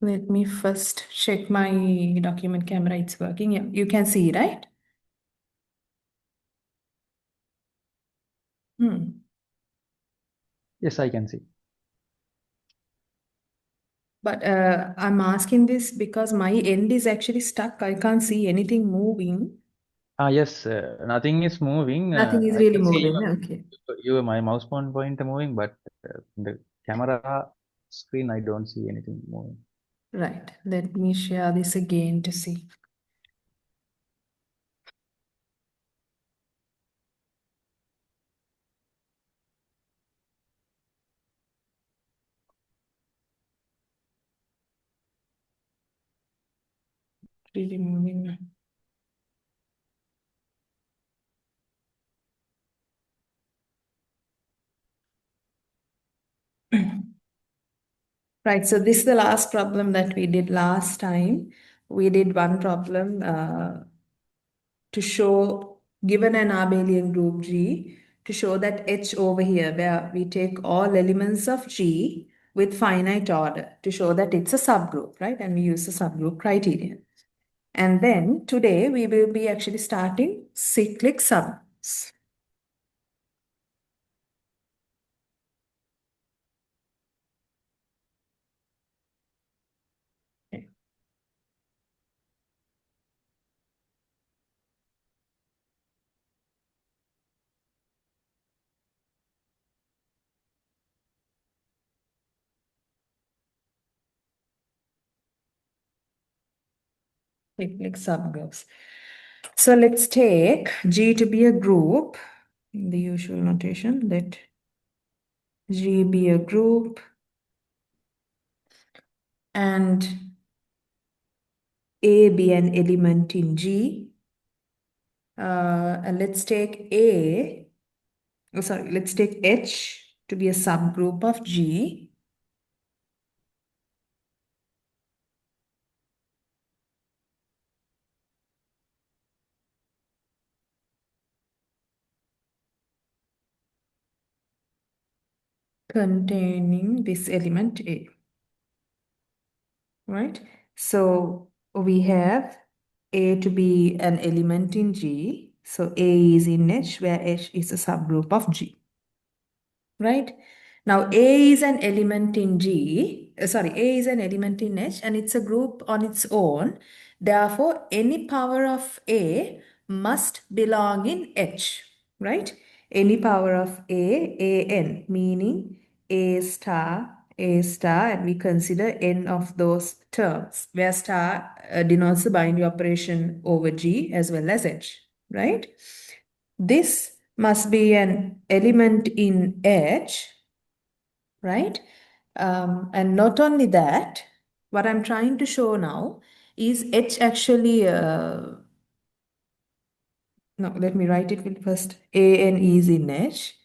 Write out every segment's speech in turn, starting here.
Let me first check my document camera. It's working. Yeah, you can see, right? Hmm. Yes, I can see. But I'm asking this because my end is actually stuck. I can't see anything moving. Yes, nothing is moving. Nothing is I really can see moving. Okay. my mouse pointer moving, but the camera screen, I don't see anything moving. Right. Let me share this again to see. Really moving. Right. So this is the last problem that we did last time. We did one problem to show, given an abelian group G, to show that H over here, where we take all elements of G with finite order to show that it's a subgroup, right? And we use the subgroup criterion. And then today we will be actually starting cyclic subgroups. Okay. Cyclic subgroups. So let's take G to be a group in the usual notation. Let G be a group and A be an element in G. And let's take let's take H to be a subgroup of G. Containing this element A, right? So we have A to be an element in G. So A is in H, where H is a subgroup of G, right? Now A is an element in A is an element in H and it's a group on its own. Therefore, any power of A must belong in H, right? Any power of An, meaning A star, and we consider n of those terms, where star denotes the binary operation over G as well as H, right? This must be an element in H, right? And not only that, what I'm trying to show now is H actually, no, let me write it first. An is in H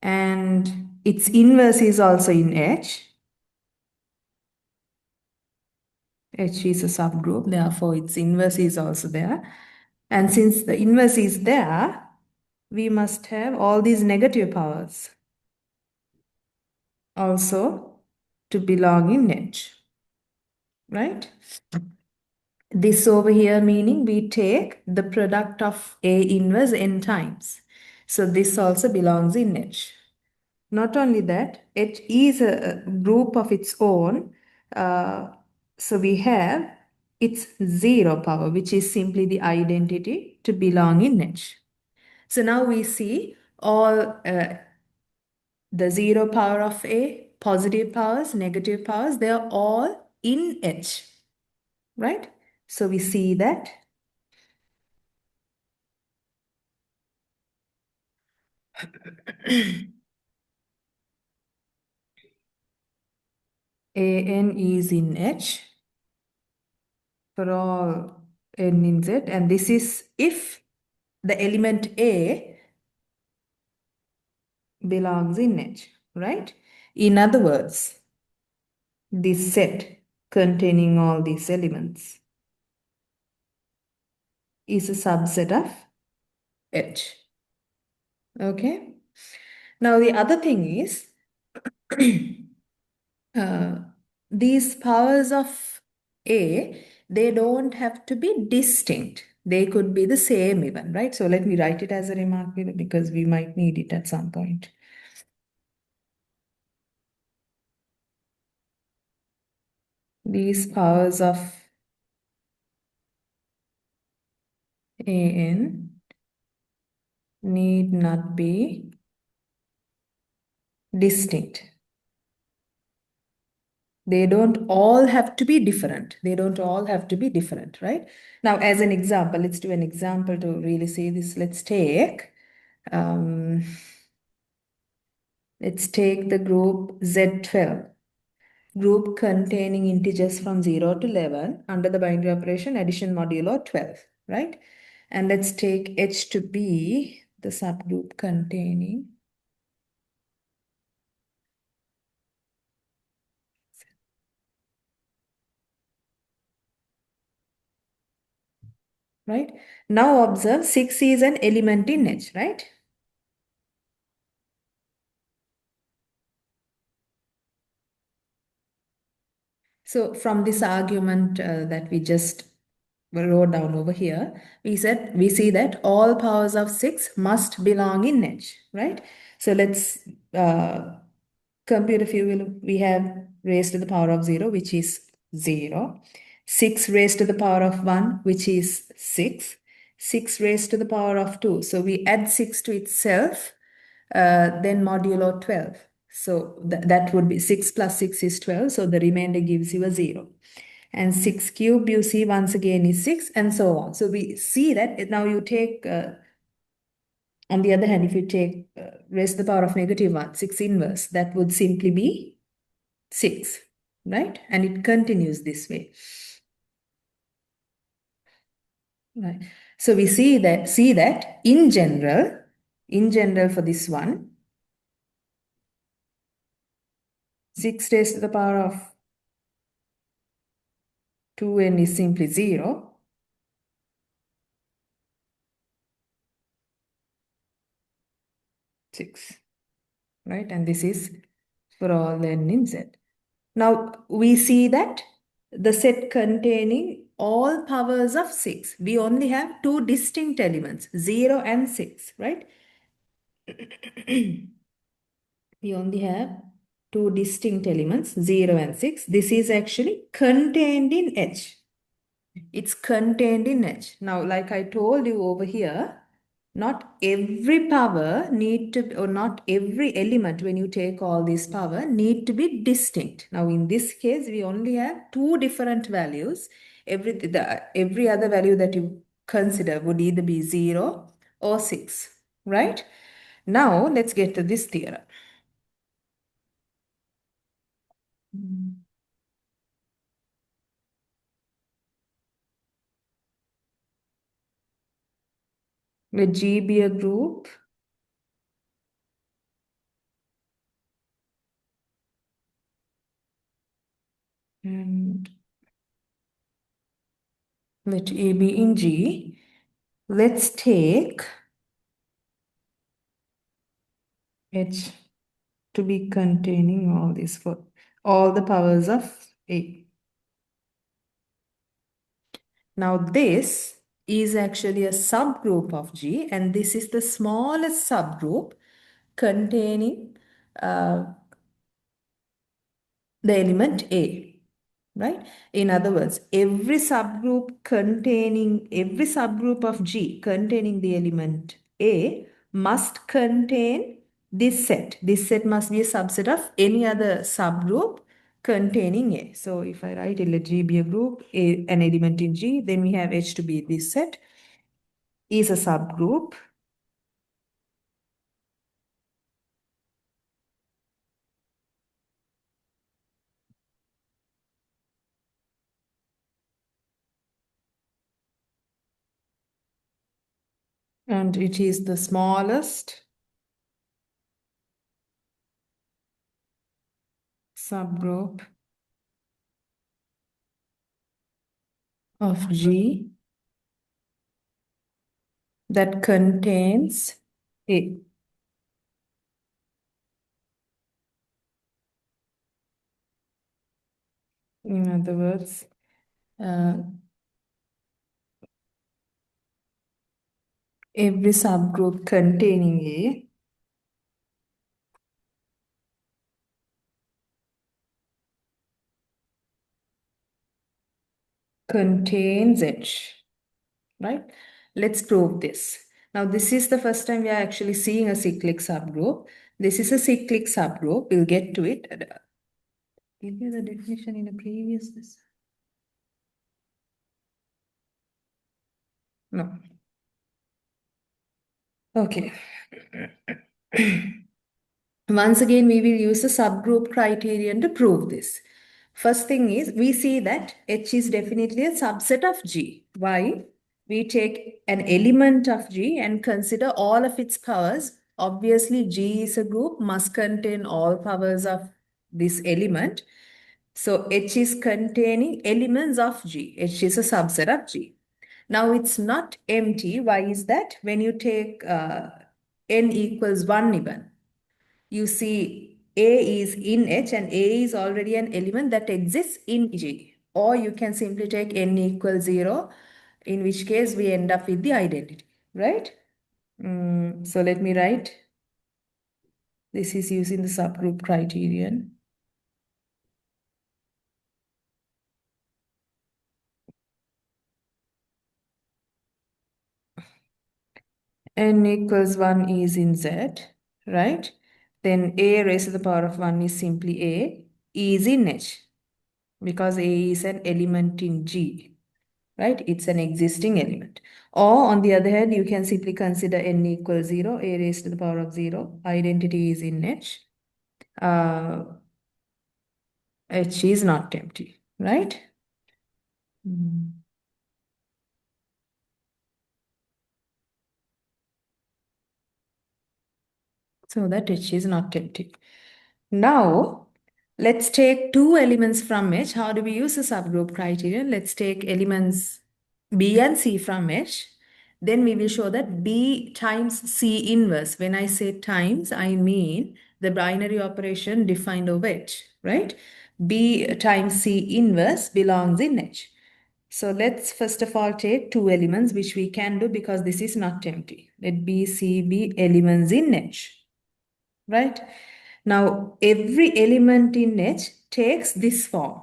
and its inverse is also in H. H is a subgroup, therefore its inverse is also there. And since the inverse is there, we must have all these negative powers also to belong in H, right? This over here meaning we take the product of A inverse n times. So this also belongs in H. Not only that, H is a group of its own. So we have its zero power, which is simply the identity to belong in H. So now we see all the zero power of A, positive powers, negative powers, they are all in H, right? So we see that An is in H for all n in Z, and this is if the element A belongs in H, right? In other words, this set containing all these elements is a subset of H. Okay. Now the other thing is, uh, these powers of A, they don't have to be distinct. They could be the same even, right? So let me write it as a remark because we might need it at some point. These powers of an need not be distinct. They don't all have to be different. They don't all have to be different, right? Now, as an example, let's do an example to really see this. Um, let's take the group Z12, group containing integers from 0 to 11 under the binary operation addition modulo 12, right? And let's take H to be the subgroup containing right? Now observe 6 is an element in H, right? So from this argument that we just wrote down over here, we see that all powers of 6 must belong in H, right? So let's compute a few. We have raised to the power of 0, which is 0. 6 raised to the power of 1, which is 6. 6 raised to the power of 2. So we add 6 to itself, then modulo 12. So that would be 6 plus 6 is 12. So the remainder gives you a 0. And 6 cubed, you see, once again is 6, and so on. So we see that now you take, on the other hand, if you take raise to the power of negative 1, 6 inverse, that would simply be 6, right? And it continues this way. Right. So we see that in general for this one, 6 raised to the power of 2n is simply 0. 6, right? And this is for all n in Z. Now we see that the set containing all powers of 6, we only have two distinct elements, 0 and 6, right? We only have two distinct elements, 0 and 6. This is actually contained in H. It's contained in H. Now, like I told you over here, not every power need to, or not every element when you take all this power need to be distinct. Now, in this case, we only have two different values. Every other value that you consider would either be 0 or 6, right? Now, let's get to this theorem. Let G be a group and let A be in G. Let's take H to be containing all these for all the powers of A. Now this is actually a subgroup of G, and this is the smallest subgroup containing the element A, right? In other words, every subgroup of G containing the element A must contain this set. This set must be a subset of any other subgroup containing A. So if I write it, let G be a group, an element in G, then we have H to be this set, is a subgroup. And it is the smallest subgroup of G that contains A. In other words, every subgroup containing A contains H, right? Let's prove this. Now, this is the first time we are actually seeing a cyclic subgroup. This is a cyclic subgroup. We'll get to it. Give you the definition in a previous this. No. Okay. Once again, we will use the subgroup criterion to prove this. First thing is, we see that H is definitely a subset of G. Why? We take an element of G and consider all of its powers. Obviously, G is a group, must contain all powers of this element. So H is containing elements of G. H is a subset of G. Now it's not empty. Why is that? When you take n equals 1 even, you see A is in H and A is already an element that exists in G. Or you can simply take n equals 0, in which case we end up with the identity, right? So let me write. This is using the subgroup criterion. N equals 1 is in Z, right? Then A raised to the power of 1 is simply A, E is in H, because A is an element in G, right? It's an existing element. Or on the other hand, you can simply consider N equals 0, A raised to the power of 0, identity is in H. H is not empty, right? So that H is not empty. Now, let's take two elements from H. How do we use the subgroup criterion? Let's take elements B and C from H. Then we will show that B times C inverse. When I say times, I mean the binary operation defined over H, right? B times C inverse belongs in H. So let's first of all take two elements, which we can do because this is not empty. Let B, C be elements in H, right? Now, every element in H takes this form.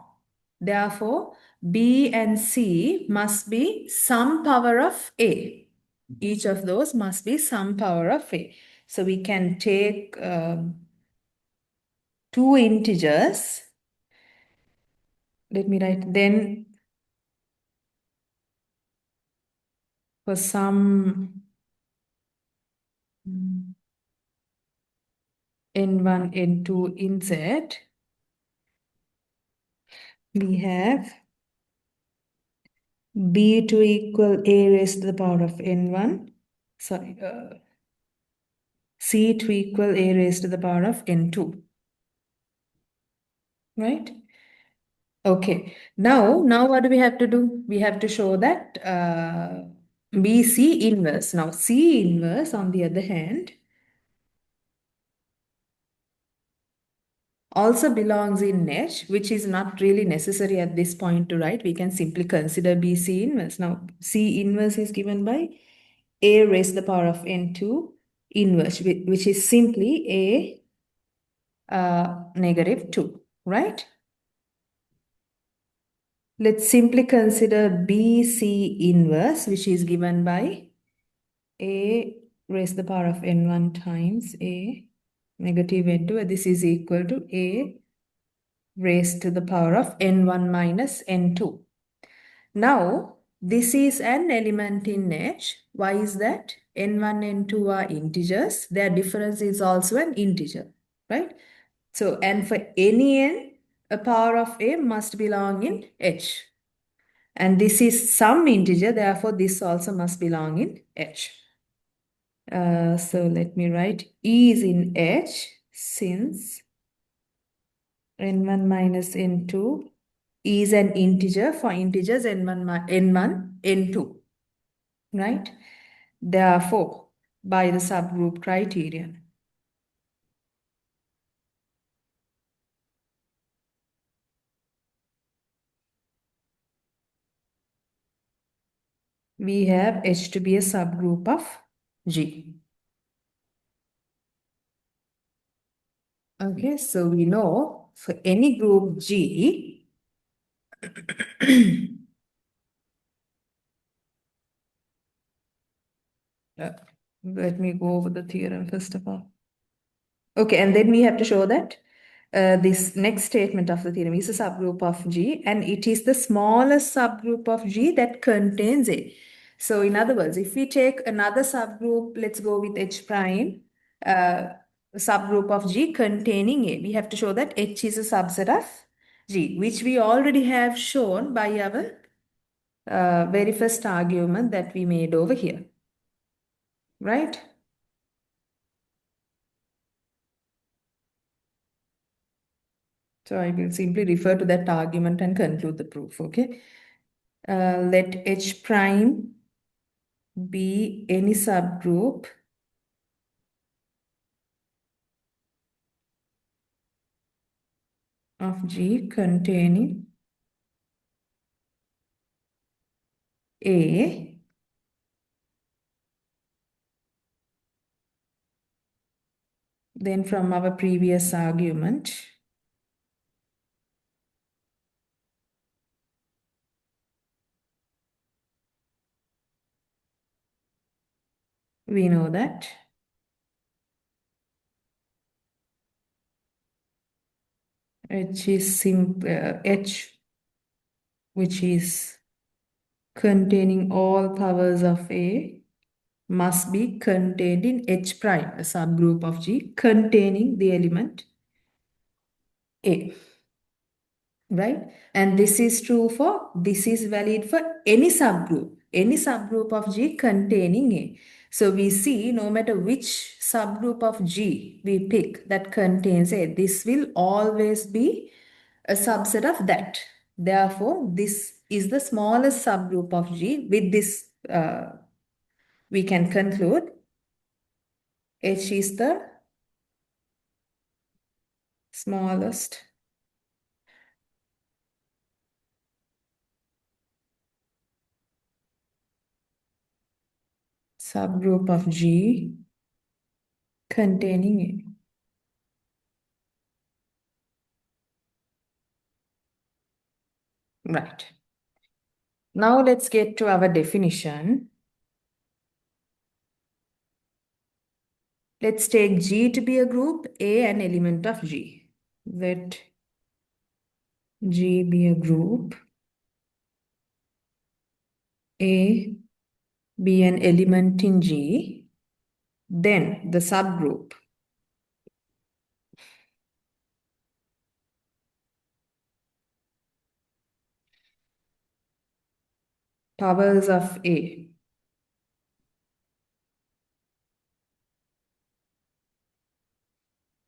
Therefore, B and C must be some power of A. Each of those must be some power of A. So we can take two integers. Let me write then for some n1, n2 in Z, we have B to equal A raised to the power of n1. Sorry, C to equal A raised to the power of n2, right? Okay, now what do we have to do? We have to show that B C inverse. Now C inverse, on the other hand, also belongs in H, which is not really necessary at this point to write. We can simply consider B C inverse. Now C inverse is given by A raised to the power of n2 inverse, which is simply A negative 2, right? Let's simply consider BC inverse, which is given by A raised to the power of n1 times A negative n2. This is equal to A raised to the power of n1 minus n2. Now, this is an element in H. Why is that? n1, n2 are integers. Their difference is also an integer, right? So, and for any n, a power of A must belong in H. And this is some integer, therefore this also must belong in H. So let me write E is in H since n1 minus n2 is an integer for integers n1, n2, right? Therefore, by the subgroup criterion, we have H to be a subgroup of G. Okay, so we know for any group G, let me go over the theorem first of all. Okay, and then we have to show that this next statement of the theorem is a subgroup of G, and it is the smallest subgroup of G that contains A. So in other words, if we take another subgroup, let's go with H prime, subgroup of G containing A, we have to show that H is a subset of G, which we already have shown by our very first argument that we made over here, right? So I will simply refer to that argument and conclude the proof, okay? Let H prime be any subgroup of G containing A. Then from our previous argument, we know that H, which is containing all powers of A, must be contained in H prime, a subgroup of G containing the element A. Right? And this is valid for any subgroup of G containing A. So we see no matter which subgroup of G we pick that contains A, this will always be a subset of that. Therefore, this is the smallest subgroup of G. With this, we can conclude H is the smallest subgroup of G containing A. Right. Now let's get to our definition. Let's take G to be a group, A an element of G. Let G be a group, A be an element in G, then the subgroup powers of A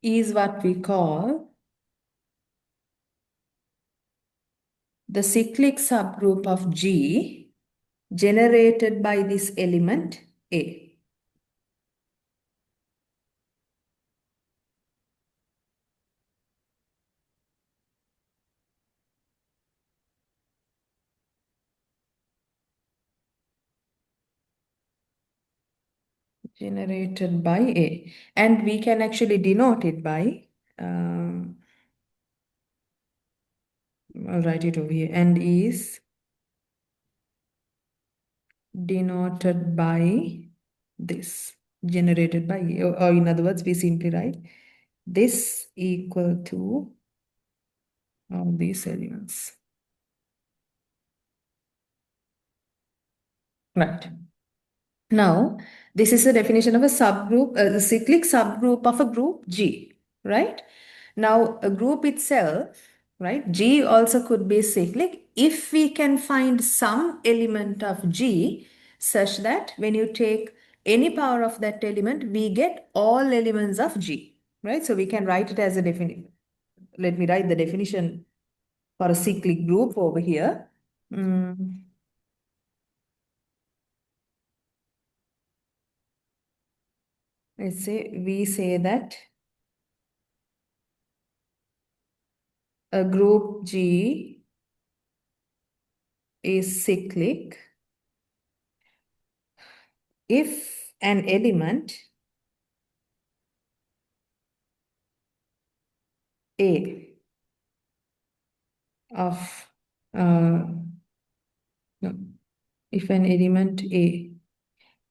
is what we call the cyclic subgroup of G generated by this element A. Generated by A. And we can actually denote it by, I'll write it over here, and is denoted by this, generated by A. Or in other words, we simply write this equal to all these elements. Right. Now, this is a definition of a subgroup, the cyclic subgroup of a group G, right? Now, a group itself, right? G also could be cyclic if we can find some element of G such that when you take any power of that element, we get all elements of G, right? So we can write it as a definition. Let me write the definition for a cyclic group over here. Mm, let's say we say that a group G is cyclic if an element A of no, if an element A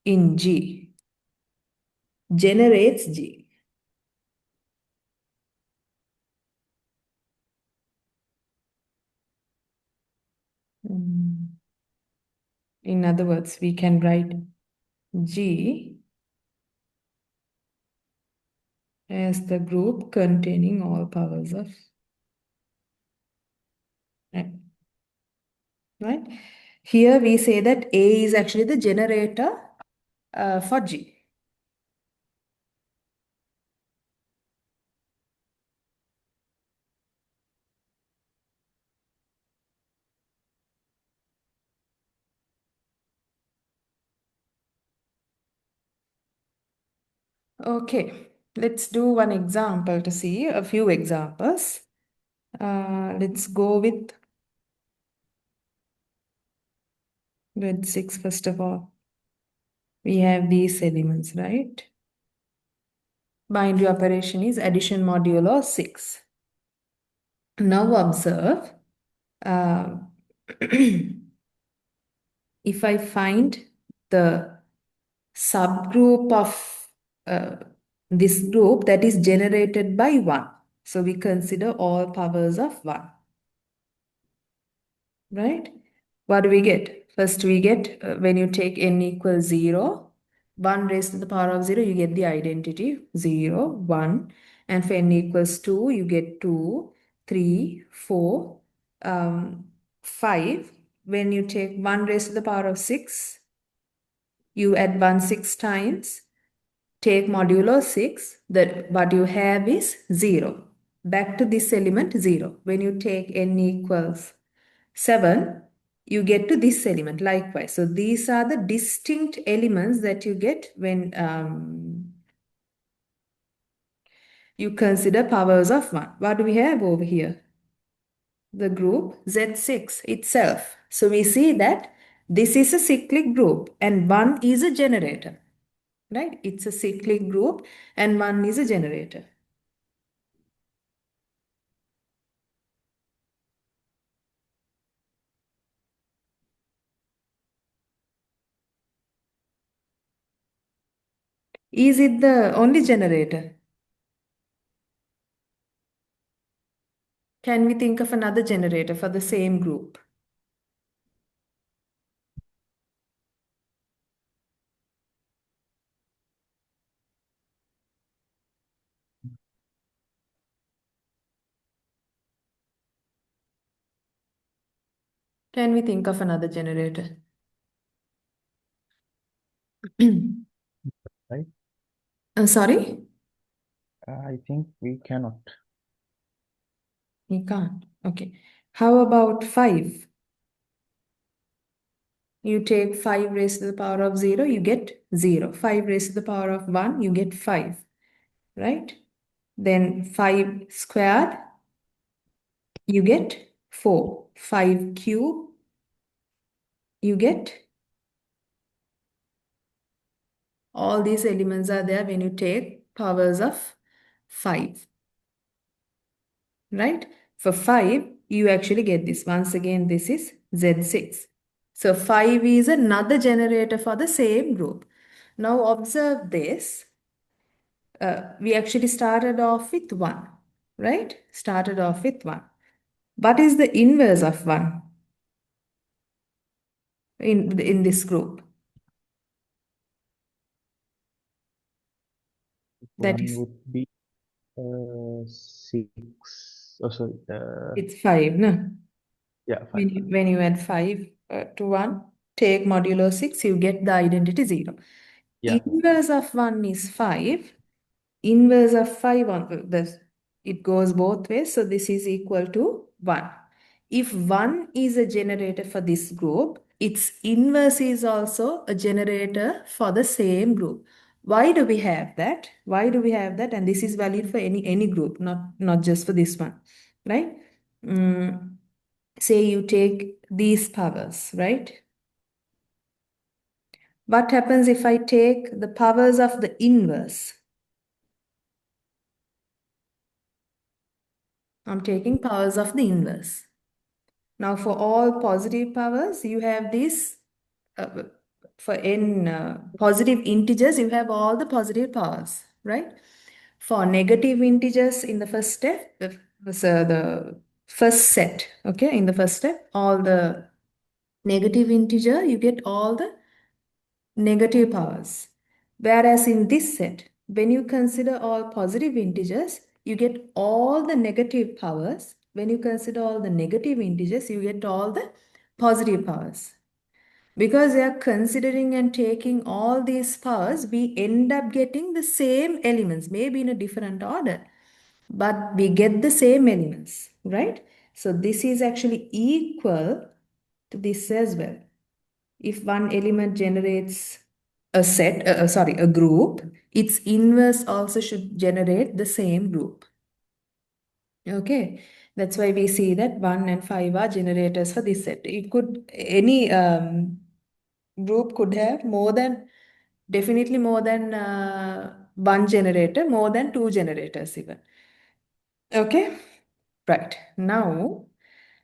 in G generates G. In other words, we can write G as the group containing all powers of n. Right? Here we say that A is actually the generator for G. Okay, let's do one example to see a few examples. Let's go with grade 6 first of all. We have these elements, right? Binary operation is addition modulo 6. Now observe, uh, if I find the subgroup of this group that is generated by 1. So we consider all powers of 1. Right? What do we get? First we get, when you take n equals 0, 1 raised to the power of 0, you get the identity 0, 1. And for n equals 2, you get 2, 3, 4, 5. When you take 1 raised to the power of 6, you add 1 6 times, take modulo 6, that what you have is 0. Back to this element 0. When you take n equals 7, you get to this element likewise. So these are the distinct elements that you get when you consider powers of 1. What do we have over here? The group Z6 itself. So we see that this is a cyclic group and 1 is a generator. Right? It's a cyclic group and 1 is a generator. Is it the only generator? Can we think of another generator for the same group? Can we think of another generator? Right? Sorry? I think we cannot. You can't. Okay. How about 5? You take 5 raised to the power of 0, you get 0. 5 raised to the power of 1, you get 5. Right? Then 5 squared, you get 4. 5 cube, you get all these elements are there when you take powers of 5. Right? For 5, you actually get this. Once again, this is Z6. So 5 is another generator for the same group. Now observe this. We actually started off with 1, right? Started off with 1. What is the inverse of 1 in this group? That One is, would be 6. Oh, sorry. it's 5, no? Yeah, 5. When you add 5 to 1, take modulo 6, you get the identity 0. Yeah. Inverse of 1 is 5. Inverse of 5 on this, it goes both ways. So this is equal to 1. If 1 is a generator for this group, its inverse is also a generator for the same group. Why do we have that? Why do we have that? And this is valid for any group, not just for this one, right? Say you take these powers, right? What happens if I take the powers of the inverse? I'm taking powers of the inverse. Now, for all positive powers, you have this, for n positive integers, you have all the positive powers, right? For negative integers in the first step, the first set, okay, in the first step, all the negative integer, you get all the negative powers. Whereas in this set, when you consider all positive integers, you get all the negative powers. When you consider all the negative integers, you get all the positive powers. Because we are considering and taking all these powers, we end up getting the same elements, maybe in a different order, but we get the same elements, right? So this is actually equal to this as well. If one element generates a set, sorry, a group, its inverse also should generate the same group. Okay, that's why we see that 1 and 5 are generators for this set. It could, any group could have more than, definitely more than one generator, more than two generators even. Okay, right. Now,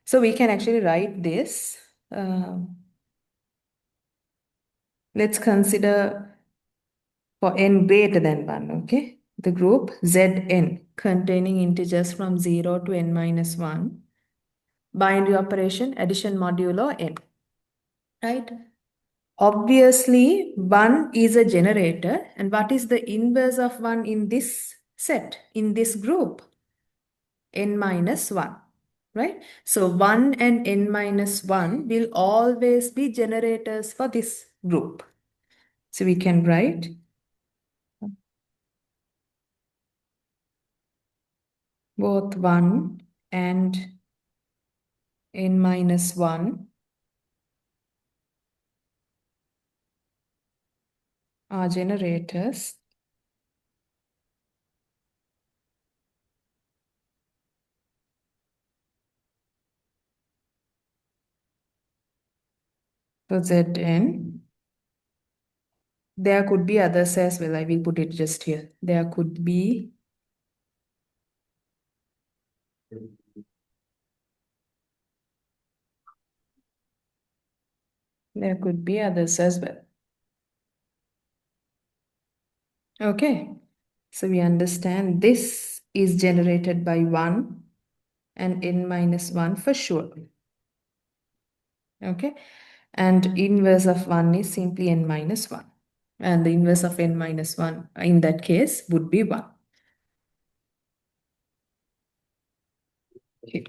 so we can actually write this. Let's consider for n greater than 1, okay? The group Zn containing integers from 0 to n minus 1. Binary operation, addition modulo n, right? Obviously, 1 is a generator. And what is the inverse of 1 in this set, in this group? N minus 1, right? So 1 and n minus 1 will always be generators for this group. So we can write both 1 and n minus 1 are generators. So Zn, there could be others as well. I will put it just here. There could be others as well. Okay. So we understand this is generated by 1 and n minus 1 for sure. Okay. And inverse of 1 is simply n minus 1. And the inverse of n minus 1 in that case would be 1. Okay.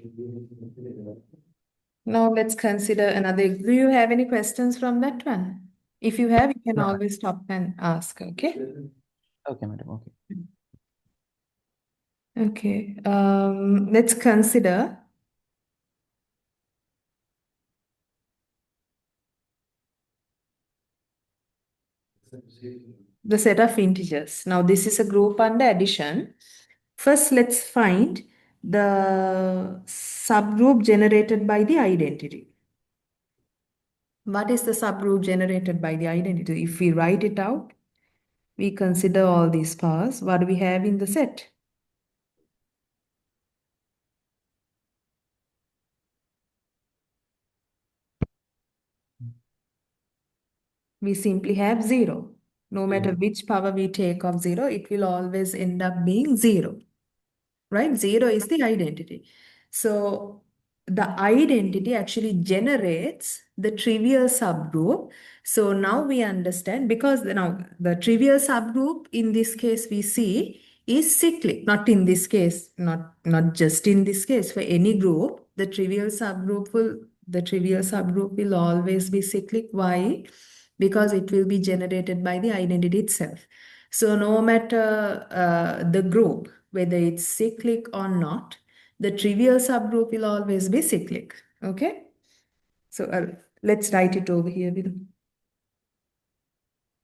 Now let's consider another. Do you have any questions from that one? If you have, you can No, always stop and ask, okay? okay, madam. Okay. Okay. Let's consider the set of integers. Now this is a group under addition. First, let's find the subgroup generated by the identity. What is the subgroup generated by the identity? If we write it out, we consider all these powers. What do we have in the set? We simply have 0. No matter which power we take of 0, it will always end up being 0. Right? 0 is the identity. So the identity actually generates the trivial subgroup. So now we understand, because now the trivial subgroup in this case we see is cyclic. Not in this case, not just in this case. For any group, the trivial subgroup will always be cyclic. Why? Because it will be generated by the identity itself. So no matter the group, whether it's cyclic or not, the trivial subgroup will always be cyclic. Okay? So let's write it over here.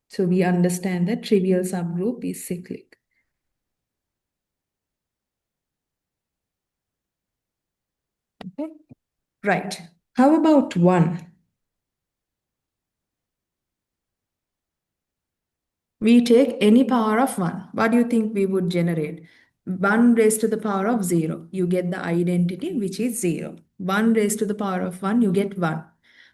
So we understand that trivial subgroup is cyclic. Okay? Right. How about 1? We take any power of 1. What do you think we would generate? 1 raised to the power of 0. You get the identity, which is 0. 1 raised to the power of 1, you get 1.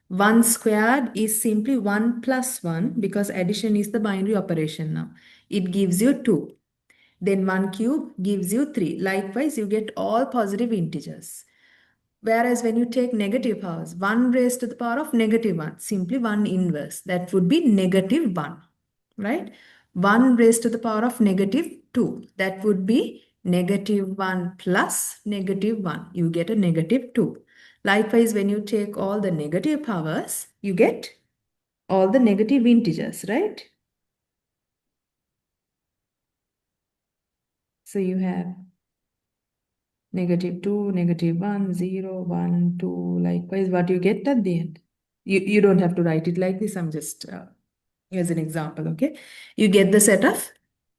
1 squared is simply 1 plus 1 because addition is the binary operation now. It gives you 2. Then 1 cube gives you 3. Likewise, you get all positive integers. Whereas when you take negative powers, 1 raised to the power of negative 1, simply 1 inverse, that would be negative 1, right? 1 raised to the power of negative 2, that would be negative 1 plus negative 1. You get a negative 2. Likewise, when you take all the negative powers, you get all the negative integers, right? So you have negative 2, negative 1, 0, 1, 2. Likewise, what you get at the end. You don't have to write it like this. I'm just as an example, okay? You get the set of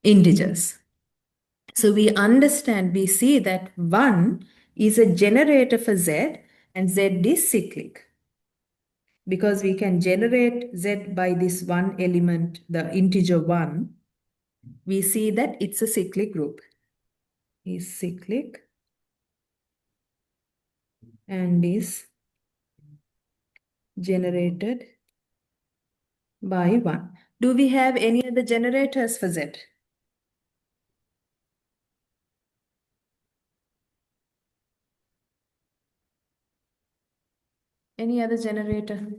integers. So we understand, we see that 1 is a generator for Z and Z is cyclic. Because we can generate Z by this one element, the integer 1, we see that it's a cyclic group. Is cyclic and is generated by 1. Do we have any other generators for Z? Any other generator?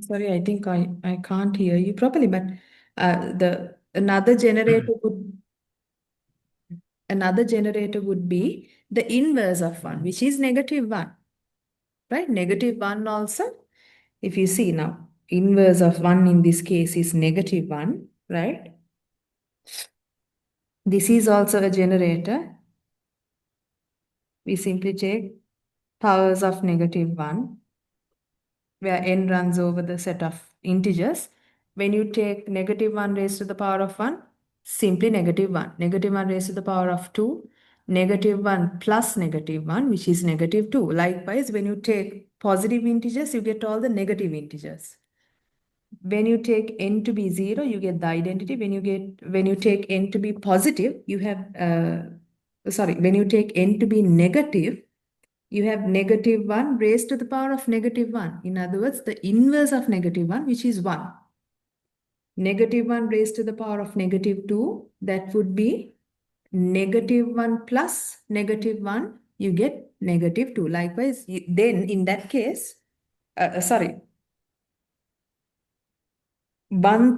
Sorry, I think I can't hear you properly, but the another generator would be the inverse of 1, which is negative 1, right? Negative 1 also, if you see now, inverse of 1 in this case is negative 1, right? This is also a generator. We simply take powers of negative 1, where n runs over the set of integers. When you take negative 1 raised to the power of 1, simply negative 1. Negative 1 raised to the power of 2, negative 1 plus negative 1, which is negative 2. Likewise, when you take positive integers, you get all the negative integers. When you take n to be 0, you get the identity. When you take n to be positive, you have, when you take n to be negative, you have negative 1 raised to the power of negative 1. In other words, the inverse of negative 1, which is 1. Negative 1 raised to the power of negative 2, that would be negative 1 plus negative 1, you get negative 2. Likewise, then in that case, 1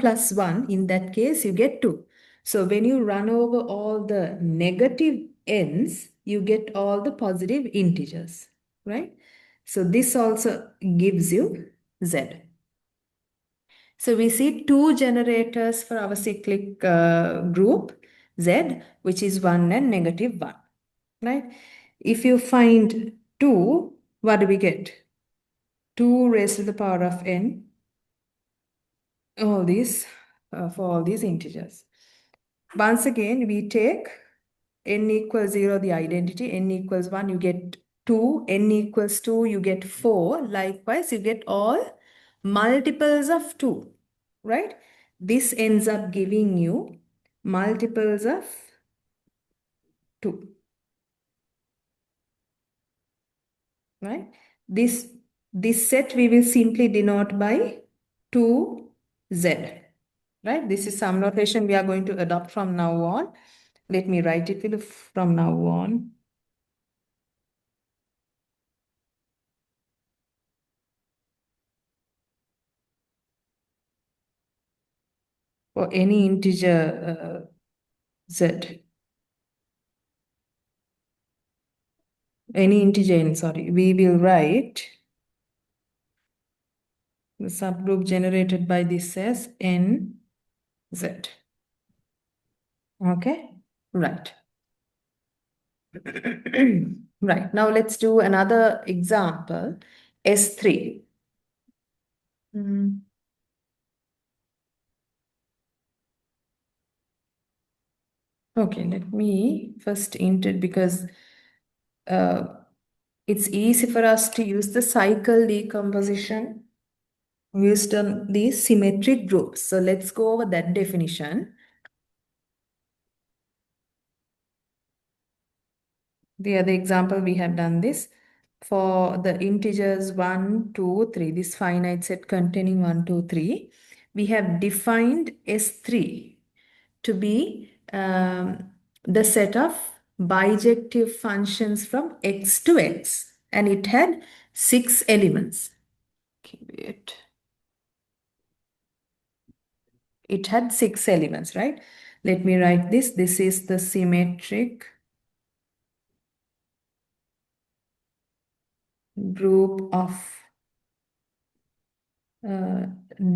plus 1, in that case, you get 2. So when you run over all the negative n's, you get all the positive integers, right? So this also gives you Z. So we see two generators for our cyclic group, Z, which is 1 and negative 1, right? If you find 2, what do we get? 2 raised to the power of n, all these, for all these integers. Once again, we take n equals 0, the identity, n equals 1, you get 2, n equals 2, you get 4. Likewise, you get all multiples of 2, right? This ends up giving you multiples of 2, right? This set we will simply denote by 2z, right? This is some notation we are going to adopt from now on. Let me write it from now on. For any integer z, any integer n, sorry, we will write the subgroup generated by this as n z. Okay, right. Right, now let's do another example, S3. Okay, let me first int it because uh, it's easy for us to use the cycle decomposition used on these symmetric groups. So let's go over that definition. The other example we have done this for the integers 1, 2, 3, this finite set containing 1, 2, 3. We have defined S3 to be the set of bijective functions from x to x, and it had 6 elements. Okay, wait. It had 6 elements, right? Let me write this. This is the symmetric group of uh,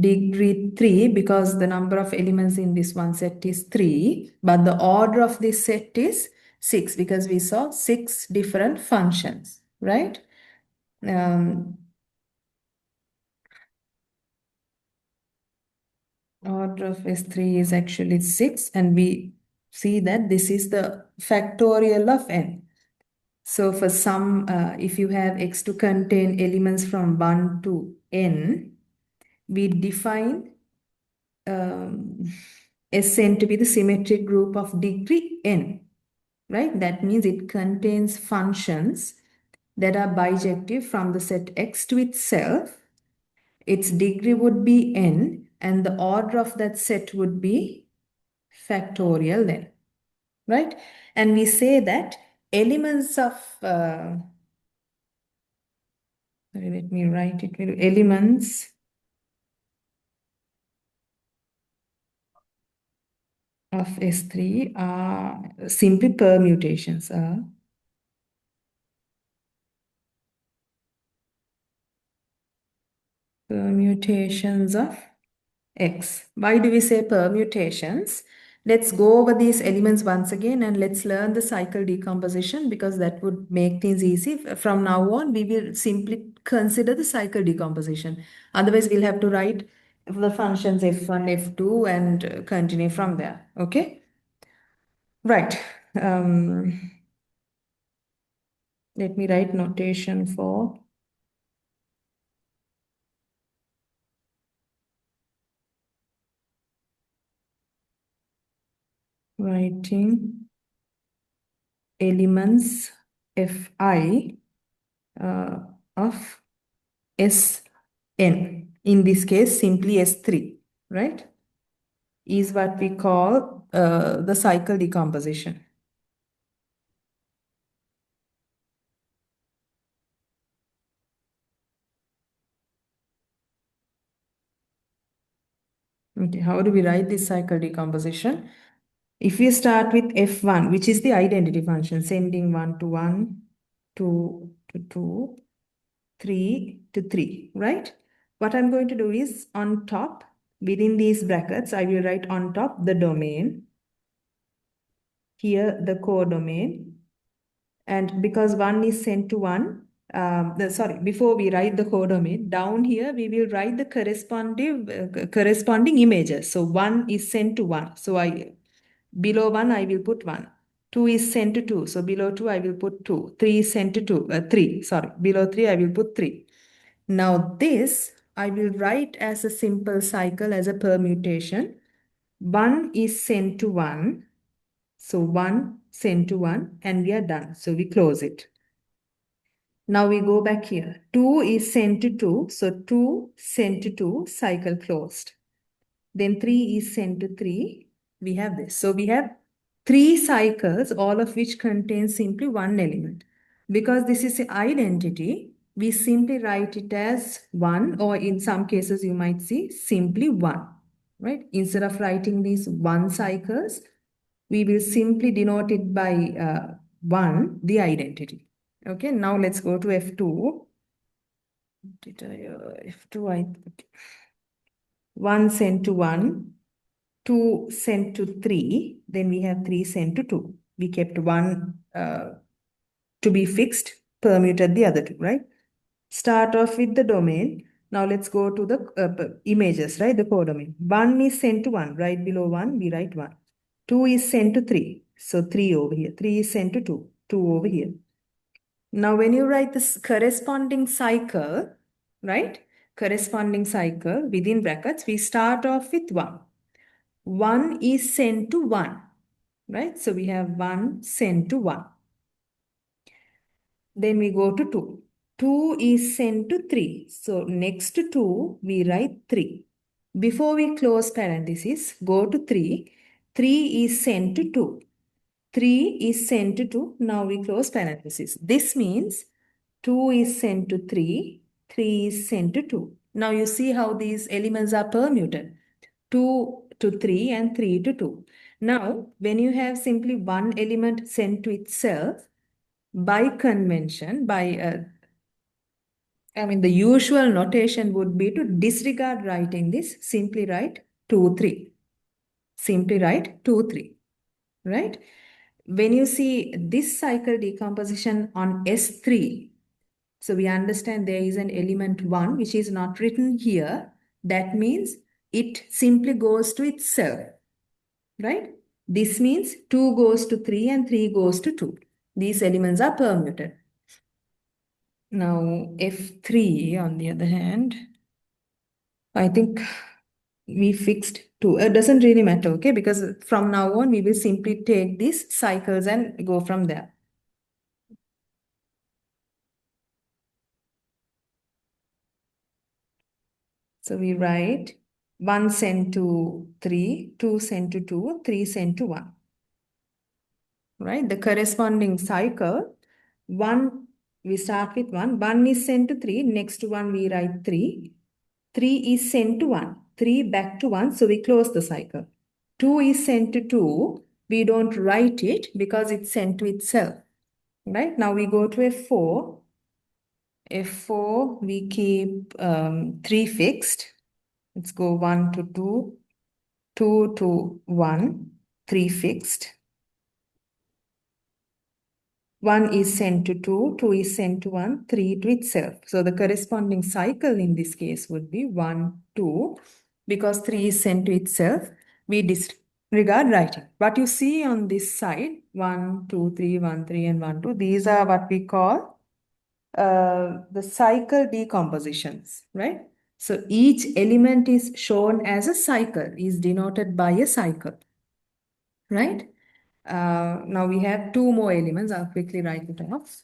degree 3 because the number of elements in this one set is 3, but the order of this set is 6 because we saw 6 different functions, right? Order of S3 is actually 6, and we see that this is the factorial of n. So for some, if you have x to contain elements from 1 to n, we define Sn to be the symmetric group of degree n, right? That means it contains functions that are bijective from the set x to itself. Its degree would be n, and the order of that set would be factorial then, right? And we say that elements of, sorry, let me write it, elements of S3 are simply permutations, permutations of X. Why do we say permutations? Let's go over these elements once again and let's learn the cycle decomposition because that would make things easy. From now on, we will simply consider the cycle decomposition. Otherwise, we'll have to write the functions f1, f2 and continue from there. Okay? Right. Let me write notation for writing elements fi of Sn. In this case, simply S3, right? Is what we call the cycle decomposition. Okay, how do we write this cycle decomposition? If we start with f1, which is the identity function, sending 1 to 1, 2 to 2, 3 to 3, right? What I'm going to do is on top, within these brackets, I will write on top the domain, here the codomain, and because 1 is sent to 1, sorry, before we write the codomain, down here we will write the corresponding images. So 1 is sent to 1. So below 1, I will put 1. 2 is sent to 2. So below 2, I will put 2. 3 is sent to 2. 3, sorry. Below 3, I will put 3. Now this, I will write as a simple cycle as a permutation. 1 is sent to 1. So 1 sent to 1 and we are done. So we close it. Now we go back here. 2 is sent to 2. So 2 sent to 2, cycle closed. Then 3 is sent to 3. We have this. So we have 3 cycles, all of which contain simply one element. Because this is an identity, we simply write it as 1, or in some cases you might see simply 1. Right? Instead of writing these 1 cycles, we will simply denote it by 1, the identity. Okay, now let's go to F2. Did I, F2, 1 sent to 1, 2 sent to 3, then we have 3 sent to 2. We kept 1 to be fixed, permuted the other 2, right? Start off with the domain. Now let's go to the images, right? The codomain. 1 is sent to 1, right below 1, we write 1. 2 is sent to 3. So 3 over here. 3 is sent to 2. 2 over here. Now, when you write this corresponding cycle, right? Corresponding cycle within brackets, we start off with 1. 1 is sent to 1, right? So we have 1 sent to 1. Then we go to 2. 2 is sent to 3. So next to 2, we write 3. Before we close parenthesis, go to 3. 3 is sent to 2. 3 is sent to 2. Now we close parenthesis. This means 2 is sent to 3. 3 is sent to 2. Now you see how these elements are permuted. 2 to 3 and 3 to 2. Now, when you have simply one element sent to itself, by convention, the usual notation would be to disregard writing this, simply write 2, 3. Simply write 2, 3, right? When you see this cycle decomposition on S3, so we understand there is an element 1 which is not written here. That means it simply goes to itself, right? This means 2 goes to 3 and 3 goes to 2. These elements are permuted. Now, F3, on the other hand, I think we fixed 2. It doesn't really matter, okay? Because from now on, we will simply take these cycles and go from there. So we write 1 sent to 3, 2 sent to 2, 3 sent to 1. Right? The corresponding cycle, 1, we start with 1. 1 is sent to 3. Next one, we write 3. 3 is sent to 1. 3 back to 1. So we close the cycle. 2 is sent to 2. We don't write it because it's sent to itself. Right? Now we go to F4. F4, we keep 3 fixed. Let's go 1 to 2, 2 to 1, 3 fixed. 1 is sent to 2, 2 is sent to 1, 3 to itself. So the corresponding cycle in this case would be 1, 2. Because 3 is sent to itself, we disregard writing. What you see on this side, 1, 2, 3, 1, 3, and 1, 2, these are what we call the cycle decompositions, right? So each element is shown as a cycle, is denoted by a cycle, right? Now we have 2 more elements. I'll quickly write it off.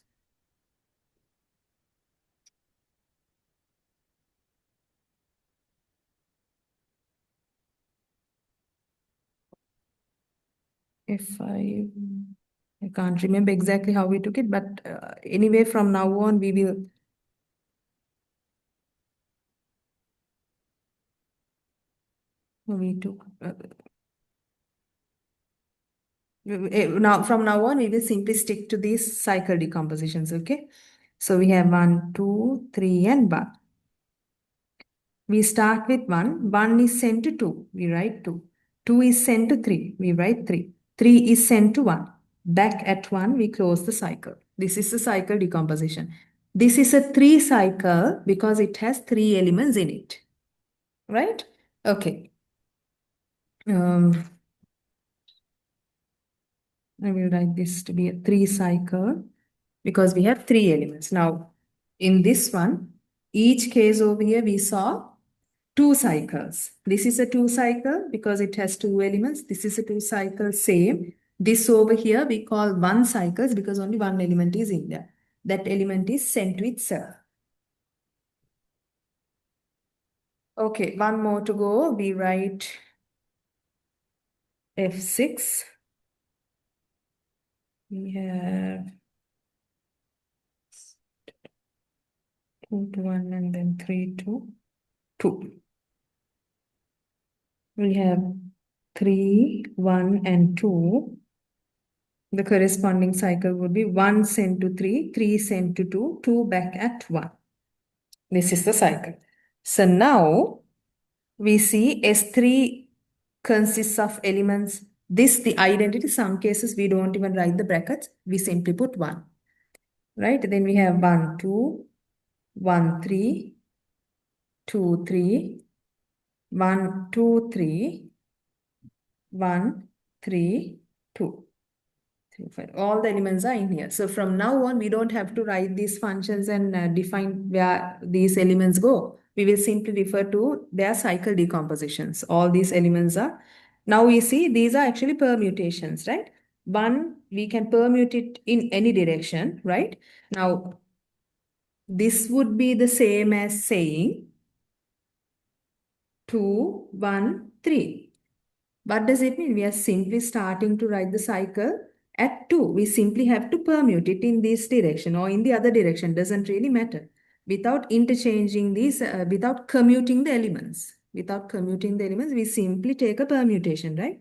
If I can't remember exactly how we took it, but anyway, from now on, we took, now from now on, we will simply stick to these cycle decompositions, okay? So we have 1, 2, 3, and 1. We start with 1. 1 is sent to 2. We write 2. 2 is sent to 3. We write 3. 3 is sent to 1. Back at 1, we close the cycle. This is the cycle decomposition. This is a 3 cycle because it has 3 elements in it. Right? Okay. I will write this to be a 3 cycle because we have 3 elements. Now, in this one, each case over here, we saw 2 cycles. This is a 2 cycle because it has 2 elements. This is a 2 cycle, same. This over here, we call 1 cycles because only 1 element is in there. That element is sent to itself. Okay, one more to go. We write F6. We have 2 to 1 and then 3 to 2. We have 3, 1, and 2. The corresponding cycle would be 1 sent to 3, 3 sent to 2, 2 back at 1. This is the cycle. So now we see S3 consists of elements. This, the identity, some cases we don't even write the brackets. We simply put 1. Right? Then we have 1, 2, 1, 3, 2, 3, 1, 2, 3, 1, 3, 2. 3, 5. All the elements are in here. So from now on, we don't have to write these functions and define where these elements go. We will simply refer to their cycle decompositions. All these elements are. Now we see these are actually permutations, right? One, we can permute it in any direction, right? Now, this would be the same as saying 2, 1, 3. What does it mean? We are simply starting to write the cycle at 2. We simply have to permute it in this direction or in the other direction. Doesn't really matter. Without interchanging these, without commuting the elements. Without commuting the elements, we simply take a permutation, right?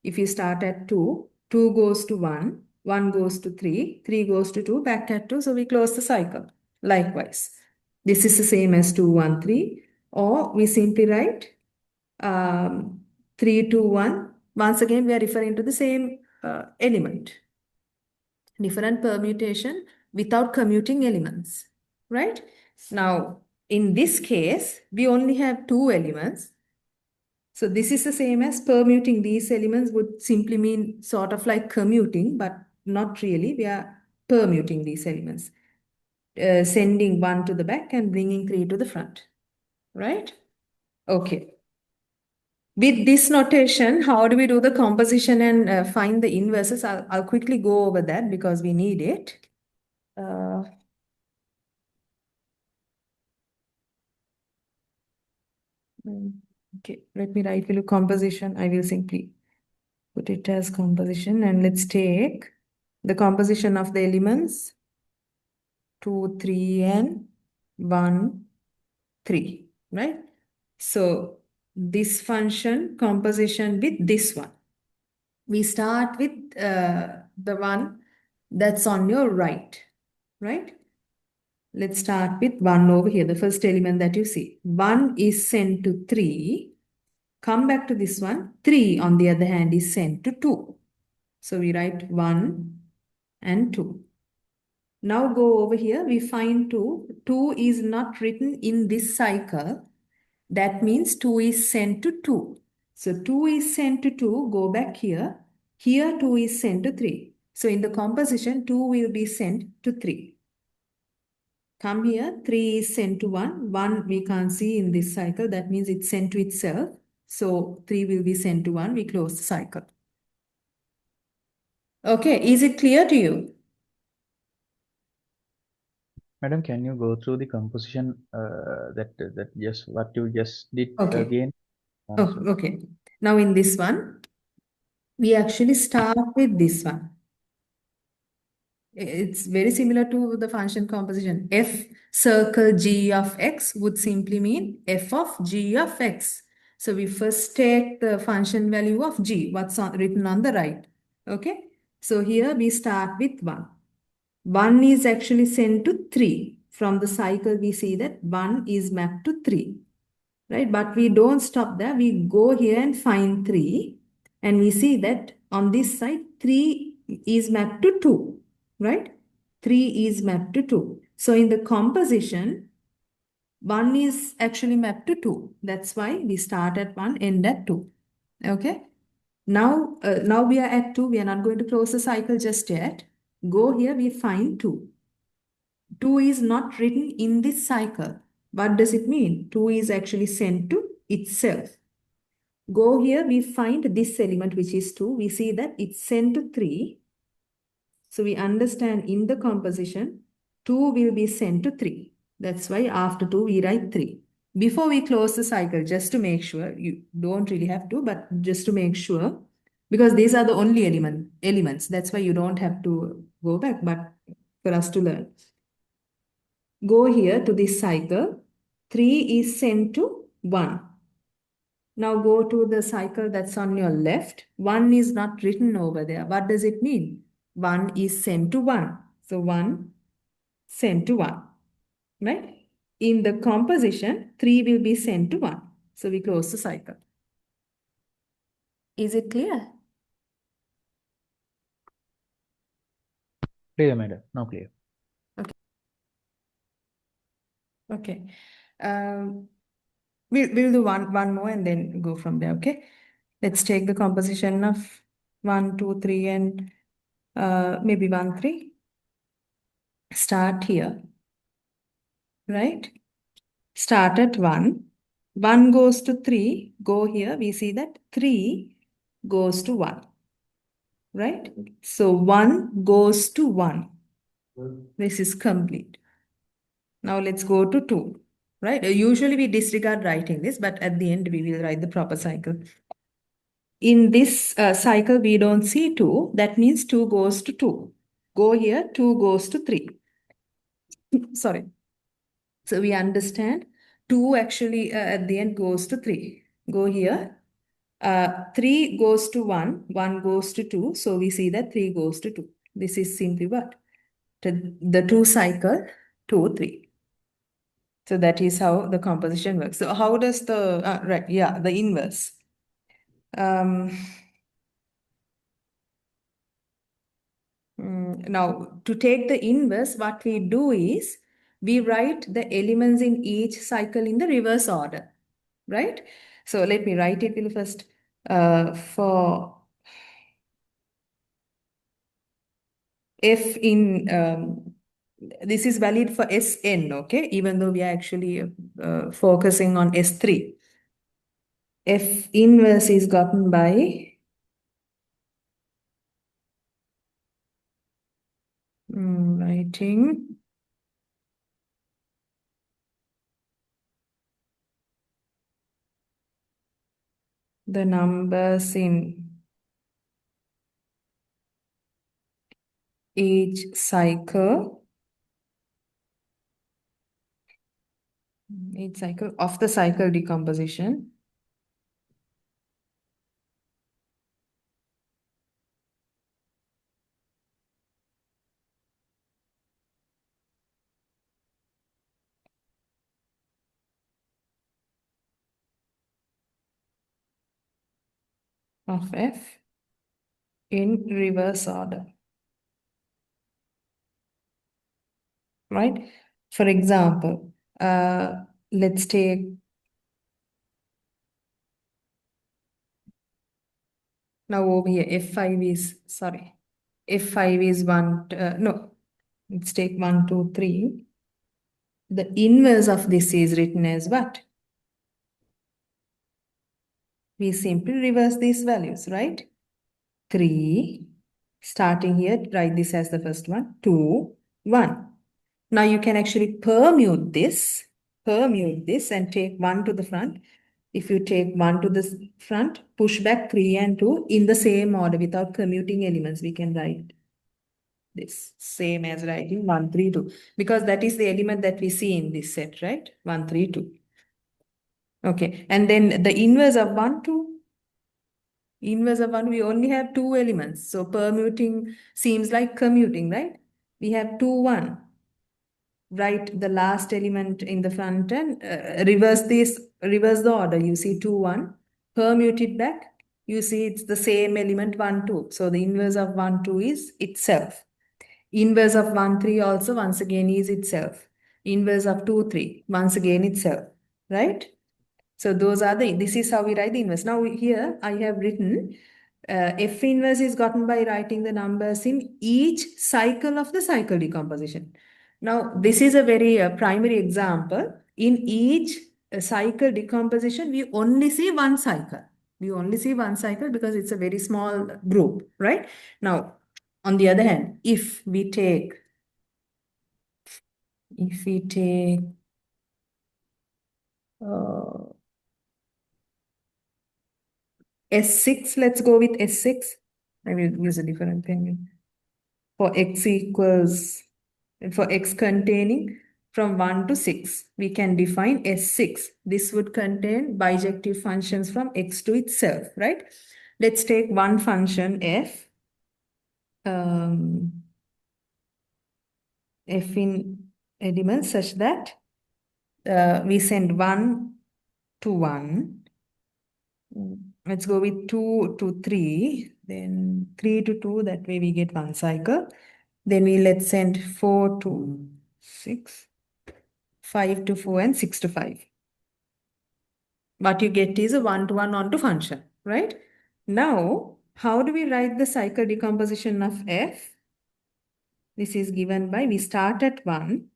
If you start at 2, 2 goes to 1, 1 goes to 3, 3 goes to 2, back at 2. So we close the cycle. Likewise, this is the same as 2, 1, 3. Or we simply write 3, 2, 1. Once again, we are referring to the same element. Different permutation without commuting elements, right? Now, in this case, we only have two elements. So this is the same as permuting. These elements would simply mean sort of like commuting, but not really. We are permuting these elements, sending 1 to the back and bringing 3 to the front, right? Okay. With this notation, how do we do the composition and find the inverses? I'll quickly go over that because we need it. Uh, okay, let me write below composition. I will simply put it as composition and let's take the composition of the elements 2, 3, and 1, 3, right? So this function composition with this one. We start with the one that's on your right, right? Let's start with 1 over here, the first element that you see. 1 is sent to 3. Come back to this one. 3, on the other hand, is sent to 2. So we write 1 and 2. Now go over here, we find 2. 2 is not written in this cycle. That means 2 is sent to 2. So 2 is sent to 2, go back here. Here 2 is sent to 3. So in the composition, 2 will be sent to 3. Come here, 3 is sent to 1. 1 we can't see in this cycle. That means it's sent to itself. So 3 will be sent to 1. We close the cycle. Okay, is it clear to you? Madam, can you go through the composition that just what you just did Okay. again? Oh, okay. Now in this one, we actually start with this one. It's very similar to the function composition. F circle g of x would simply mean f of g of x. So we first take the function value of g, what's written on the right. Okay. So here we start with 1. 1 is actually sent to 3. From the cycle, we see that 1 is mapped to 3. Right? But we don't stop there. We go here and find 3. And we see that on this side, 3 is mapped to 2. Right? 3 is mapped to 2. So in the composition, 1 is actually mapped to 2. That's why we start at 1, end at 2. Okay? Now we are at 2. We are not going to close the cycle just yet. Go here, we find 2. 2 is not written in this cycle. What does it mean? 2 is actually sent to itself. Go here, we find this element which is 2. We see that it's sent to 3. So we understand in the composition, 2 will be sent to 3. That's why after 2 we write 3. Before we close the cycle, just to make sure, you don't really have to, but just to make sure, because these are the only elements. That's why you don't have to go back, but for us to learn. Go here to this cycle. 3 is sent to 1. Now go to the cycle that's on your left. 1 is not written over there. What does it mean? 1 is sent to 1. So 1 sent to 1. Right? In the composition, 3 will be sent to 1. So we close the cycle. Is it clear? Clear, madam. No clear. Okay. Okay. Um, we'll do one more and then go from there. Okay. Let's take the composition of 1, 2, 3, and maybe 1, 3. Start here, right? Start at 1. 1 goes to 3. Go here. We see that 3 goes to 1, right? So 1 goes to 1. This is complete. Now let's go to 2, right? Usually we disregard writing this, but at the end we will write the proper cycle. In this cycle, we don't see 2. That means 2 goes to 2. Go here, 2 goes to 3. Sorry. So we understand 2 actually at the end goes to 3. Go here. 3 goes to 1, 1 goes to 2. So we see that 3 goes to 2. This is simply what? The 2 cycle, 2, 3. So that is how the composition works. So how does the, right, yeah, the inverse. Now, to take the inverse, what we do is we write the elements in each cycle in the reverse order, right? So let me write it will first for F in, this is valid for Sn, okay? Even though we are actually focusing on S3. F inverse is gotten by writing the numbers in each cycle of the cycle decomposition of F in reverse order, right? For example, let's take now over here, F5 is, sorry, F5 is 1, no, let's take 1, 2, 3. The inverse of this is written as what? We simply reverse these values, right? 3, starting here, write this as the first one, 2, 1. Now you can actually permute this and take 1 to the front. If you take 1 to the front, push back 3 and 2 in the same order without commuting elements. We can write this same as writing 1, 3, 2 because that is the element that we see in this set, right? 1, 3, 2. Okay, and then the inverse of 1, 2. Inverse of 1, we only have 2 elements. So permuting seems like commuting, right? We have 2, 1. Write the last element in the front end, reverse the order. You see 2, 1, permute it back. You see it's the same element 1, 2. So the inverse of 1, 2 is itself. Inverse of 1, 3 also once again is itself. Inverse of 2, 3 once again itself, right? So those are this is how we write the inverse. Now here I have written F inverse is gotten by writing the numbers in each cycle of the cycle decomposition. Now this is a very primary example. In each cycle decomposition, we only see one cycle. We only see one cycle because it's a very small group, right? Now, on the other hand, if we take uh, S6, let's go with S6. I will use a different pen. For x equals, for x containing from 1 to 6, we can define S6. This would contain bijective functions from x to itself, right? Let's take one function f, f in elements such that we send 1 to 1. Let's go with 2 to 3, then 3 to 2, that way we get one cycle. Then let's send 4 to 6, 5 to 4, and 6 to 5. What you get is a 1 to 1 onto function, right? Now, how do we write the cycle decomposition of F? This is given by, we start at 1.